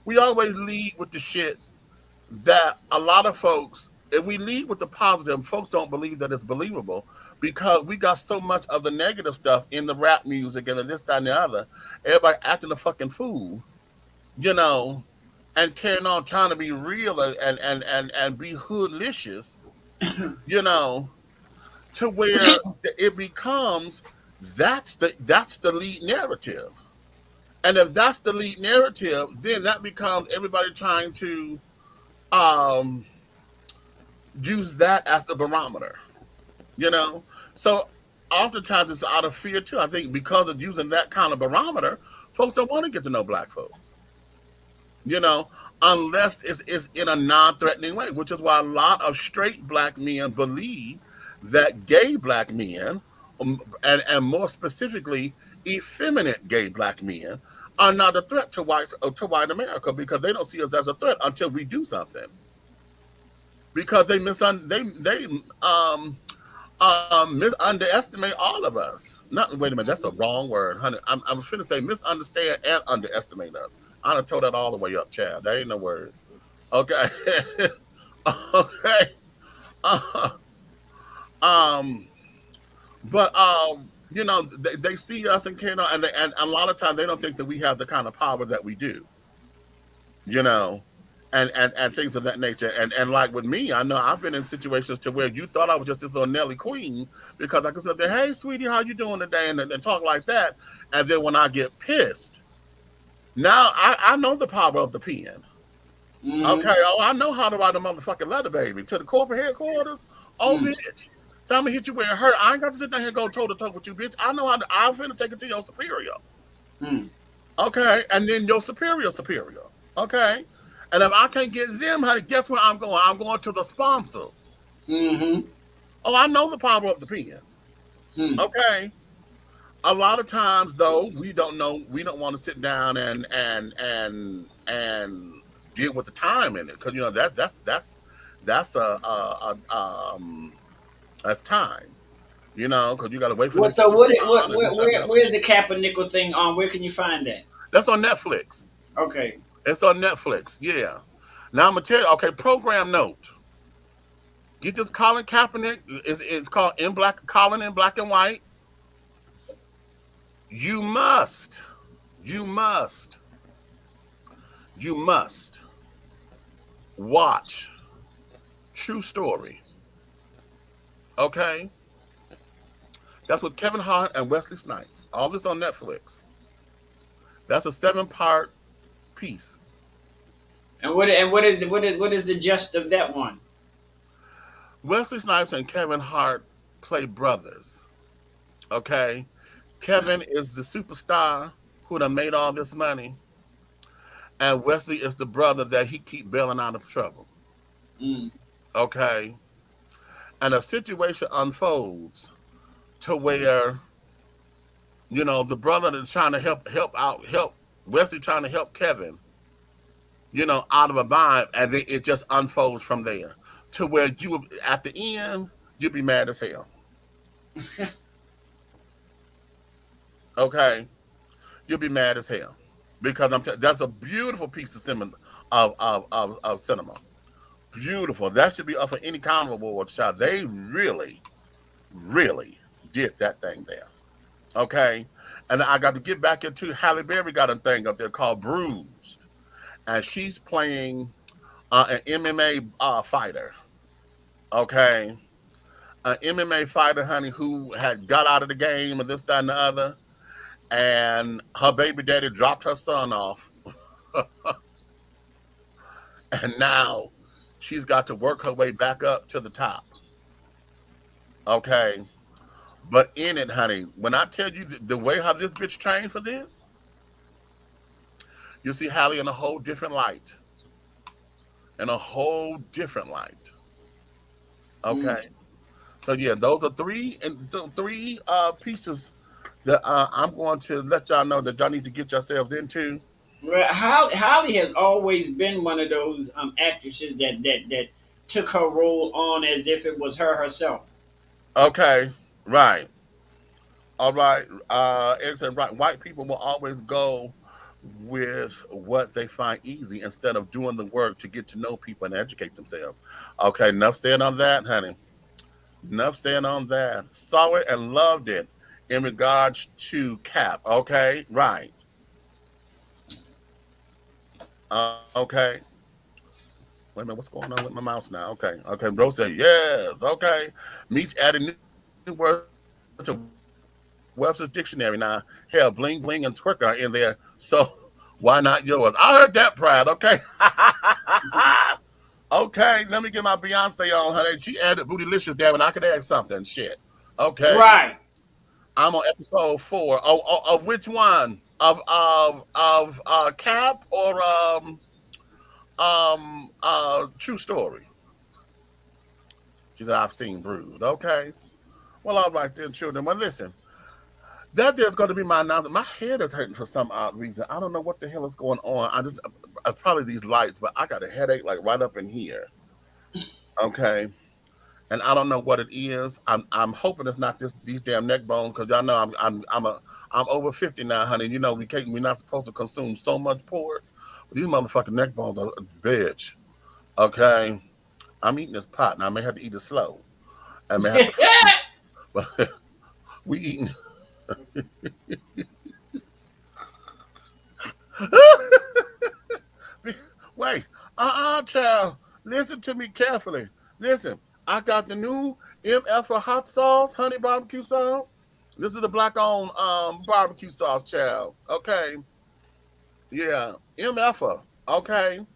Speaker 1: We always lead with the shit that a lot of folks, if we lead with the positive, folks don't believe that it's believable because we got so much of the negative stuff in the rap music and the this, that, and the other. Everybody acting a fucking fool, you know, and carrying on trying to be real and be hoodlicious, you know, to where it becomes that's the lead narrative. And if that's the lead narrative, then that becomes everybody trying to um use that as the barometer, you know. So oftentimes it's out of fear too. I think because of using that kind of barometer, folks don't want to get to know black folks. You know, unless it's in a non-threatening way, which is why a lot of straight black men believe that gay black men, and more specifically, effeminate gay black men, are not a threat to white America because they don't see us as a threat until we do something. Because they underestimate all of us. Not wait a minute, that's a wrong word, honey. I'm finna say misunderstand and underestimate us. I done told that all the way up, child. That ain't no word. Okay. Okay. Uh, um, but they see us and and a lot of times they don't think that we have the kind of power that we do. You know, and things of that nature. And like with me, I know I've been in situations to where you thought I was just this little Nelly Queen because I could say, "Hey, sweetie, how you doing today?" and talk like that. And then when I get pissed, now I know the power of the pen.
Speaker 3: Mm-hmm.
Speaker 1: Okay, oh, I know how to write a motherfucking letter, baby, to the corporate headquarters. Oh,
Speaker 3: Mm.
Speaker 1: bitch. Tell me hit you where it hurt. I ain't got to sit down here and go toe to toe with you, bitch. I know how to, I'm finna take it to your superior.
Speaker 3: Mm.
Speaker 1: Okay, and then your superior. Okay, and if I can't get them, honey, guess where I'm going? I'm going to the sponsors.
Speaker 3: Mm-hmm.
Speaker 1: Oh, I know the power of the pen.
Speaker 3: Mm.
Speaker 1: Okay, a lot of times though, we don't know. We don't want to sit down and deal with the time in it because that's that's time. Because you got to wait for
Speaker 3: What
Speaker 1: them to
Speaker 3: so what it
Speaker 1: respond and this, that, and the other.
Speaker 3: where's the Kaepernick thing on? Where can you find that?
Speaker 1: That's on Netflix.
Speaker 3: Okay.
Speaker 1: It's on Netflix. Yeah. Now I'm gonna tell you. Okay, program note. Get this Colin Kaepernick. It's called in black. Colin in black and white. You must. You must. You must watch True Story. Okay. That's with Kevin Hart and Wesley Snipes. All this on Netflix. That's a 7-part piece.
Speaker 3: And what is the gist of that one?
Speaker 1: Wesley Snipes and Kevin Hart play brothers. Okay. Kevin is the superstar who done made all this money, and Wesley is the brother that he keep bailing out of trouble.
Speaker 3: Mm.
Speaker 1: Okay. And a situation unfolds to where the brother that's trying to help Wesley trying to help Kevin, out of a bind, and then it just unfolds from there to where you at the end you'll be mad as hell. Okay, you'll be mad as hell because that's a beautiful piece of cinema of cinema. Beautiful. That should be up for any kind of award shot. They really, really did that thing there. Okay. And I got to get back into Halle Berry got a thing up there called Bruised. And she's playing an MMA fighter. Okay. An MMA fighter, honey, who had got out of the game and this, that, and the other. And her baby daddy dropped her son off. And now she's got to work her way back up to the top. Okay. But in it, honey, when I tell you the way how this bitch trained for this, you see Halle in a whole different light. In a whole different light.
Speaker 3: Mm.
Speaker 1: Okay. So yeah, those are three pieces that I'm going to let y'all know that y'all need to get yourselves into.
Speaker 3: Well, Holly has always been one of those actresses that took her role on as if it was her herself.
Speaker 1: Okay. Right. All right. Eric said, right. White people will always go with what they find easy instead of doing the work to get to know people and educate themselves. Okay. Enough said on that, honey. Enough said on that. Saw it and loved it in regards to Cap. Okay. Right. Okay. Wait a minute. What's going on with my mouse now? Okay. Okay. Bro said, yes. Okay. Meech added new words to Webster's dictionary now. Hell, bling bling and twerk are in there. So why not yours? I heard that, Pride. Okay. Okay. Let me get my Beyonce on, honey. She added bootylicious there, and I could add something. Shit. Okay.
Speaker 3: Right.
Speaker 1: I'm on episode 4. Of which one? Of Cap or True Story? She said, I've seen Bruised. Okay. Well, all right then, children. Well, listen, that there's going to be my announcement. My head is hurting for some odd reason. I don't know what the hell is going on. It's probably these lights, but I got a headache like right up in here. Okay. And I don't know what it is. I'm hoping it's not this these damn neck bones because y'all know I'm over 50 now, honey. You know we're not supposed to consume so much pork. But these motherfucking neck bones are a bitch. Okay. I'm eating this pot and I may have to eat it slow. I may have to focus, but we eating. Wait, child. Listen to me carefully. Listen, I got the new MF hot sauce, honey barbecue sauce. This is the black owned barbecue sauce, child. Okay, yeah, MF. Okay,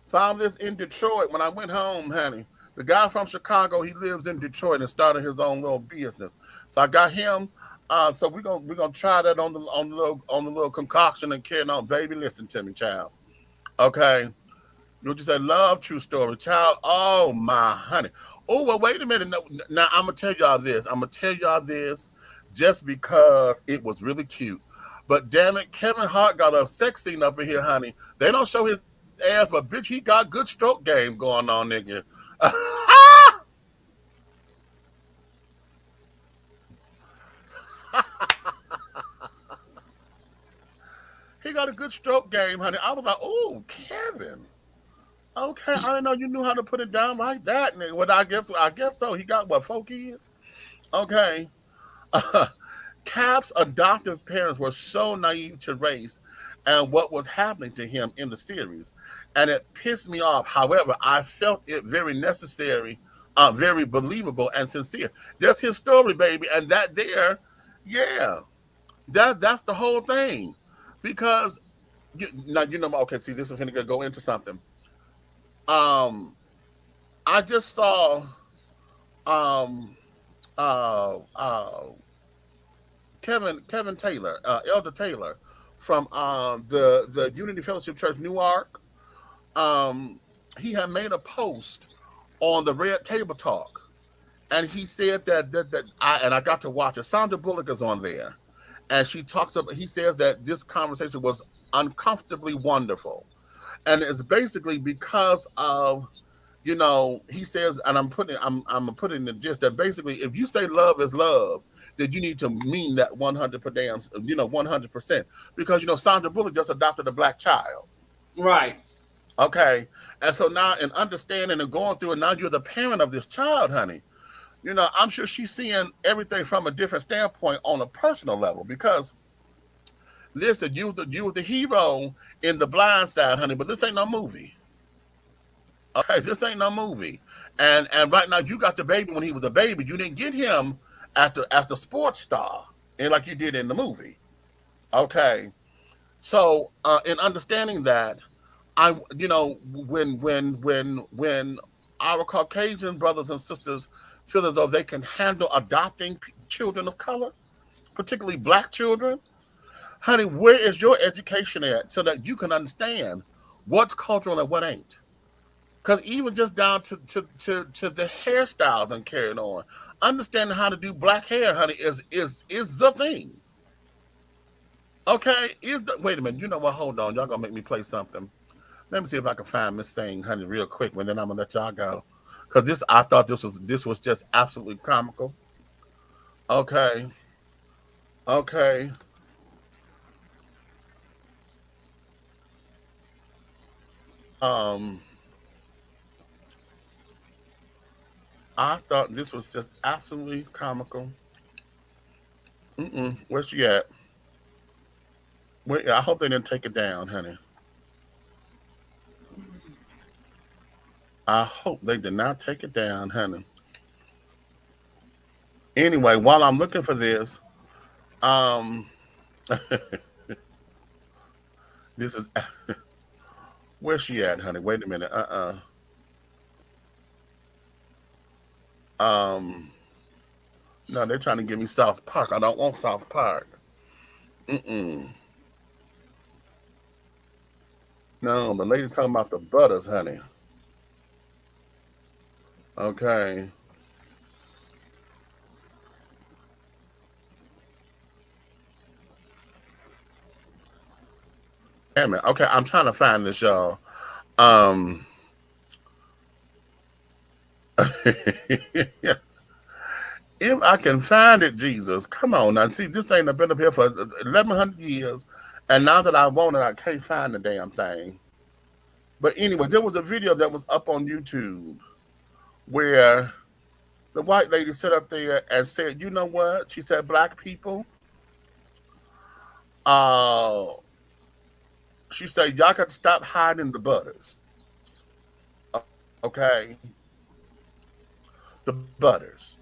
Speaker 1: found this in Detroit when I went home, honey. The guy from Chicago, he lives in Detroit and started his own little business. So I got him. So we're gonna try that on the little concoction and carry on, baby. Listen to me, child. Okay. You just say love true story, child. Oh my honey. Oh well, wait a minute. Now I'm gonna tell y'all this. I'm gonna tell y'all this just because it was really cute. But damn it, Kevin Hart got a sex scene up in here, honey. They don't show his ass, but bitch, he got good stroke game going on, nigga. He got a good stroke game, honey. I was like, oh, Kevin. Okay, I didn't know you knew how to put it down like that, nigga. Well, I guess so. He got what, 4 kids? Okay. Cap's adoptive parents were so naive to race and what was happening to him in the series, and it pissed me off. However, I felt it very necessary, very believable and sincere. That's his story, baby, and that there, yeah, that's the whole thing. Because now you know. Okay, see, this is going to go into something. Um, I just saw um uh uh Kevin Taylor, Elder Taylor from the Unity Fellowship Church Newark. Um, he had made a post on the Red Table Talk, and he said that I got to watch it. Sandra Bullock is on there, and she talks about. He says that this conversation was uncomfortably wonderful, and it's basically because of he says, and I'm putting the gist that basically, if you say love is love, then you need to mean that 100 per damn, 100%, because Sandra Bullock just adopted a black child.
Speaker 3: Right.
Speaker 1: Okay, and so now in understanding and going through it, now you're the parent of this child, honey. I'm sure she's seeing everything from a different standpoint on a personal level because listen, you was the hero in The Blind Side, honey, but this ain't no movie. Okay, this ain't no movie. And right now you got the baby when he was a baby. You didn't get him as the sports star, and like you did in the movie. Okay. So in understanding that, when our Caucasian brothers and sisters feel as though they can handle adopting children of color, particularly black children, honey, where is your education at so that you can understand what's cultural and what ain't? Because even just down to the hairstyles and carrying on, understanding how to do black hair, honey, is the thing. Okay, wait a minute. You know what? Hold on, y'all gonna make me play something. Let me see if I can find this thing, honey, real quick, and then I'm gonna let y'all go. Because I thought this was just absolutely comical. Okay, okay. Um, I thought this was just absolutely comical. Where's she at? Wait, I hope they didn't take it down, honey. I hope they did not take it down, honey. Anyway, while I'm looking for this, um, this is where's she at, honey? Wait a minute. Um, No, they're trying to give me South Park. I don't want South Park. Mm-mm. No, the lady talking about the butters, honey. Okay. Damn it. Okay, I'm trying to find this, y'all. Um, if I can find it, Jesus, come on now. See, this thing have been up here for 1,100 years, and now that I want it, I can't find the damn thing. But anyway, there was a video that was up on YouTube where the white lady stood up there and said, "You know what?" She said, "Black people, uh, she said, y'all got to stop hiding the butters, okay? The butters."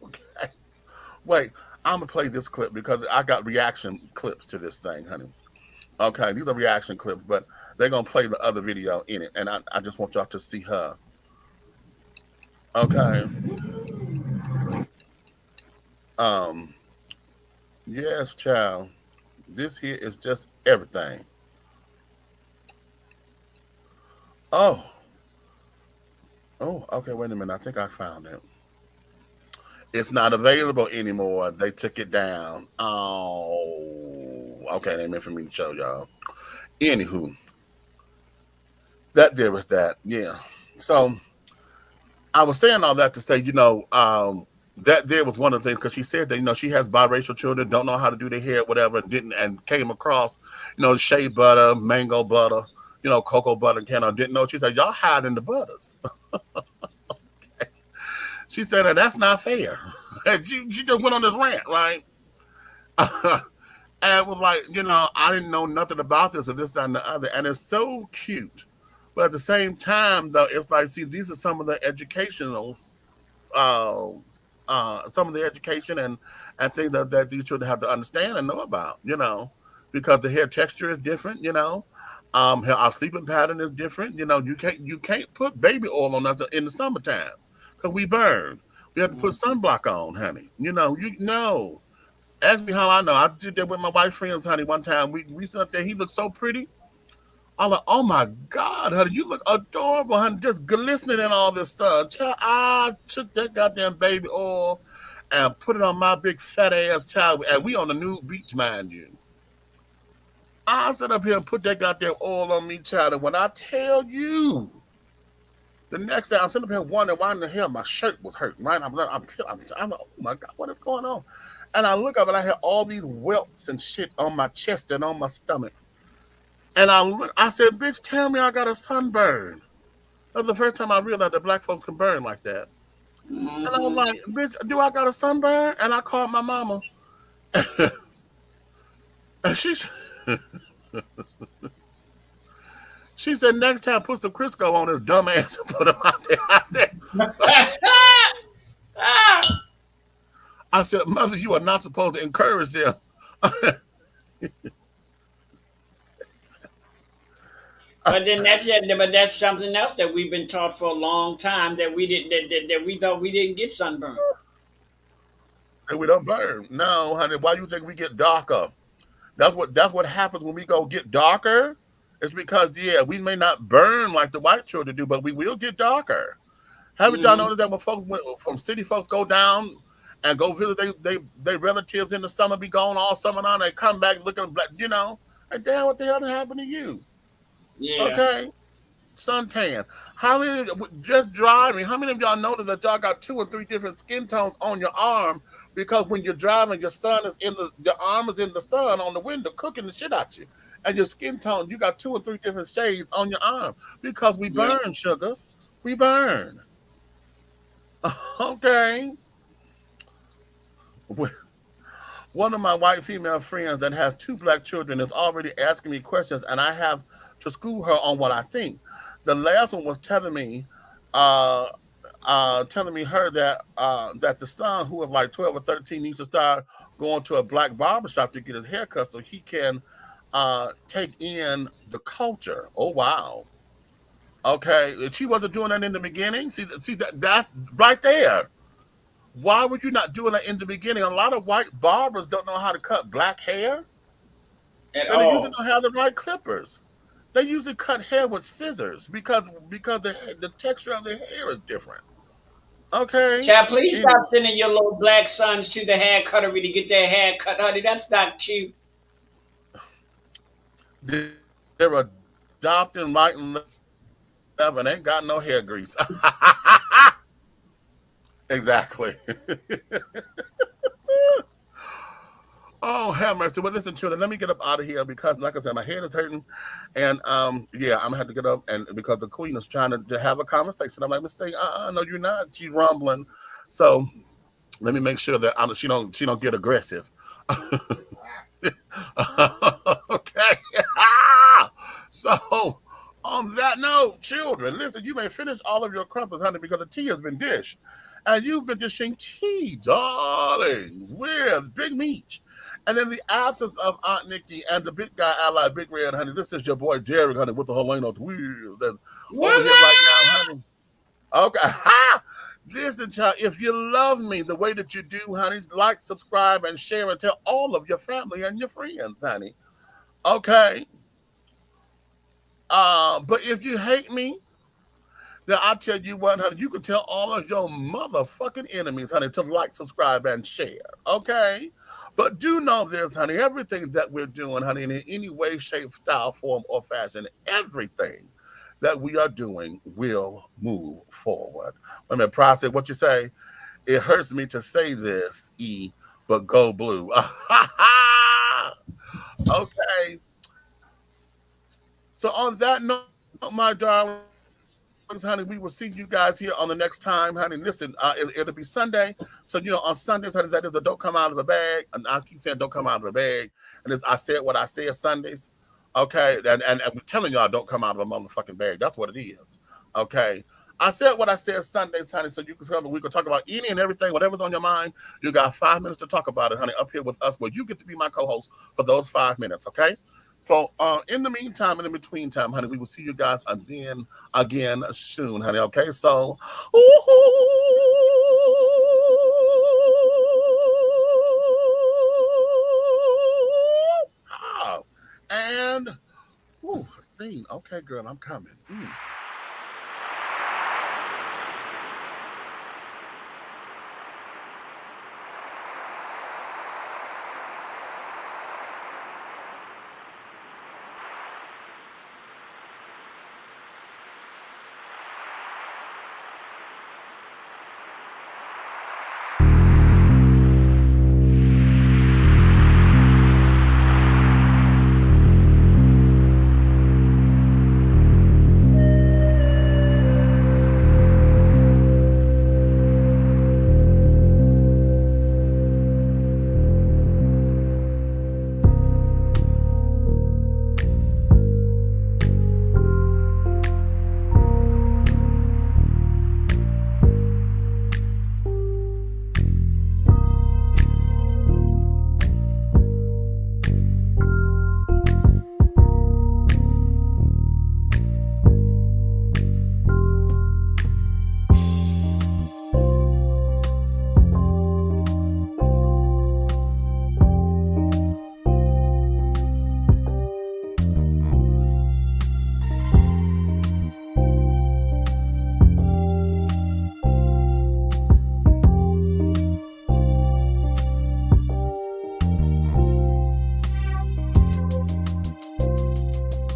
Speaker 1: Okay. Wait, I'm gonna play this clip because I got reaction clips to this thing, honey. Okay, these are reaction clips, but they're gonna play the other video in it, and I just want y'all to see her. Okay. Um, yes, child. This here is just everything. Oh, oh, okay, wait a minute. I think I found it. It's not available anymore. They took it down. Oh, okay, they meant for me to show y'all. Anywho, that there was that. Yeah. So I was saying all that to say, that there was one of the things because she said that she has biracial children, don't know how to do their hair, whatever, didn't and came across shea butter, mango butter, cocoa butter, didn't know. She said y'all hiding the butters. She said that's not fair. And she just went on this rant, right? And was like, I didn't know nothing about this or this, that, and the other. And it's so cute. But at the same time, though, it's like, see, these are some of the educational, uh, some of the education and things that these children have to understand and know about, because the hair texture is different, our sleeping pattern is different. You can't put baby oil on us in the summertime because we burn. We have to put sunblock on, honey. You know. Ask me how I know. I did that with my white friends, honey. One time we sat there. He looked so pretty. I'm like, oh my God, honey, you look adorable, honey, just glistening in all this stuff. Child, I took that goddamn baby oil and put it on my big fat ass child. And we on the new beach, mind you. I sit up here and put that goddamn oil on me, child. And when I tell you, the next day I'm sitting up here wondering why in the hell my shirt was hurting, right? I'm like, oh my God, what is going on? And I look up and I had all these welts and shit on my chest and on my stomach. And I said, bitch, tell me I got a sunburn. That was the first time I realized that black folks can burn like that. And I was
Speaker 3: Mm-hmm.
Speaker 1: like, bitch, do I got a sunburn? And I called my mama. And she said, next time put some Crisco on this dumb ass and put him out there. I said, mother, you are not supposed to encourage them.
Speaker 3: But that's something else that we've been taught for a long time that we didn't that we thought we didn't get sunburn.
Speaker 1: And we don't burn. No, honey, why do you think we get darker? That's what happens when we go get darker. It's because yeah, we may not burn like the white children do, but we will get darker. Haven't y'all
Speaker 3: Mm-hmm.
Speaker 1: noticed that when folks from city folks go down and go visit they relatives in the summer, be gone all summer on, they come back looking black, like damn, what the hell done happened to you?
Speaker 3: Yeah.
Speaker 1: Okay, suntan. How many just driving? How many of y'all notice that y'all got two or three different skin tones on your arm because when you're driving, your arm is in the sun on the window cooking the shit out you, and your skin tone you got two or three different shades on your arm because we
Speaker 3: Yeah.
Speaker 1: burn sugar, we burn. Okay. One of my white female friends that has two black children is already asking me questions, and I have to school her on what I think. The last one was uh, telling me her that the son who is like 12 or 13 needs to start going to a black barbershop to get his hair cut so he can take in the culture. Oh wow. Okay, and she wasn't doing that in the beginning. See that's right there. Why would you not doing that in the beginning? A lot of white barbers don't know how to cut black hair.
Speaker 3: at
Speaker 1: They usually
Speaker 3: all.
Speaker 1: don't have the right clippers. They usually cut hair with scissors because the texture of their hair is different. Okay.
Speaker 3: Child, please
Speaker 1: Anyway,
Speaker 3: stop sending your little black sons to the hair cuttery to get their hair cut, honey. That's not cute.
Speaker 1: they're adopting right and left and ain't got no hair grease. Exactly. Oh, have mercy. Well, listen, children, let me get up out of here because, like I said, my head is hurting. And yeah, I'm gonna have to get up and because the queen is trying to have a conversation. I'm like, Mistake, no, you're not. She's rumbling. So let me make sure that she don't get aggressive. Okay. So on that note, children, listen, you may finish all of your crumpets, honey, because the tea has been dished. And you've been dishing tea, darlings, with Big Meech. And in the absence of Aunt Nikki and the big guy ally, Big Red, honey, this is your boy Derek, honey, with the Helena Twills that's over
Speaker 3: What's
Speaker 1: here right now,
Speaker 3: up?
Speaker 1: honey. Okay. Ha! Listen, child, if you love me the way that you do, honey, like, subscribe, and share, and tell all of your family and your friends, honey. Okay. But if you hate me, then I tell you what, honey, you can tell all of your motherfucking enemies, honey, to like, subscribe, and share. Okay? But do know this, honey, everything that we're doing, honey, in any way, shape, style, form, or fashion, everything that we are doing will move forward. Wait a minute, Process, what you say? It hurts me to say this, E, but go blue. Okay. So on that note, my darling, honey, we will see you guys here on the next time, honey. Listen, it'll be Sunday. So, on Sundays, honey, that is a don't come out of the bag. And I keep saying don't come out of the bag. And I said what I said Sundays. Okay. And we're telling y'all don't come out of a motherfucking bag. That's what it is. Okay. I said what I said Sundays, honey, so you can come and we can talk about any and everything, whatever's on your mind. You got 5 minutes to talk about it, honey, up here with us, where you get to be my co-host for those 5 minutes, okay? So in the meantime, in the between time, honey, we will see you guys again soon, honey. Okay, so and scene. Okay, girl, I'm coming.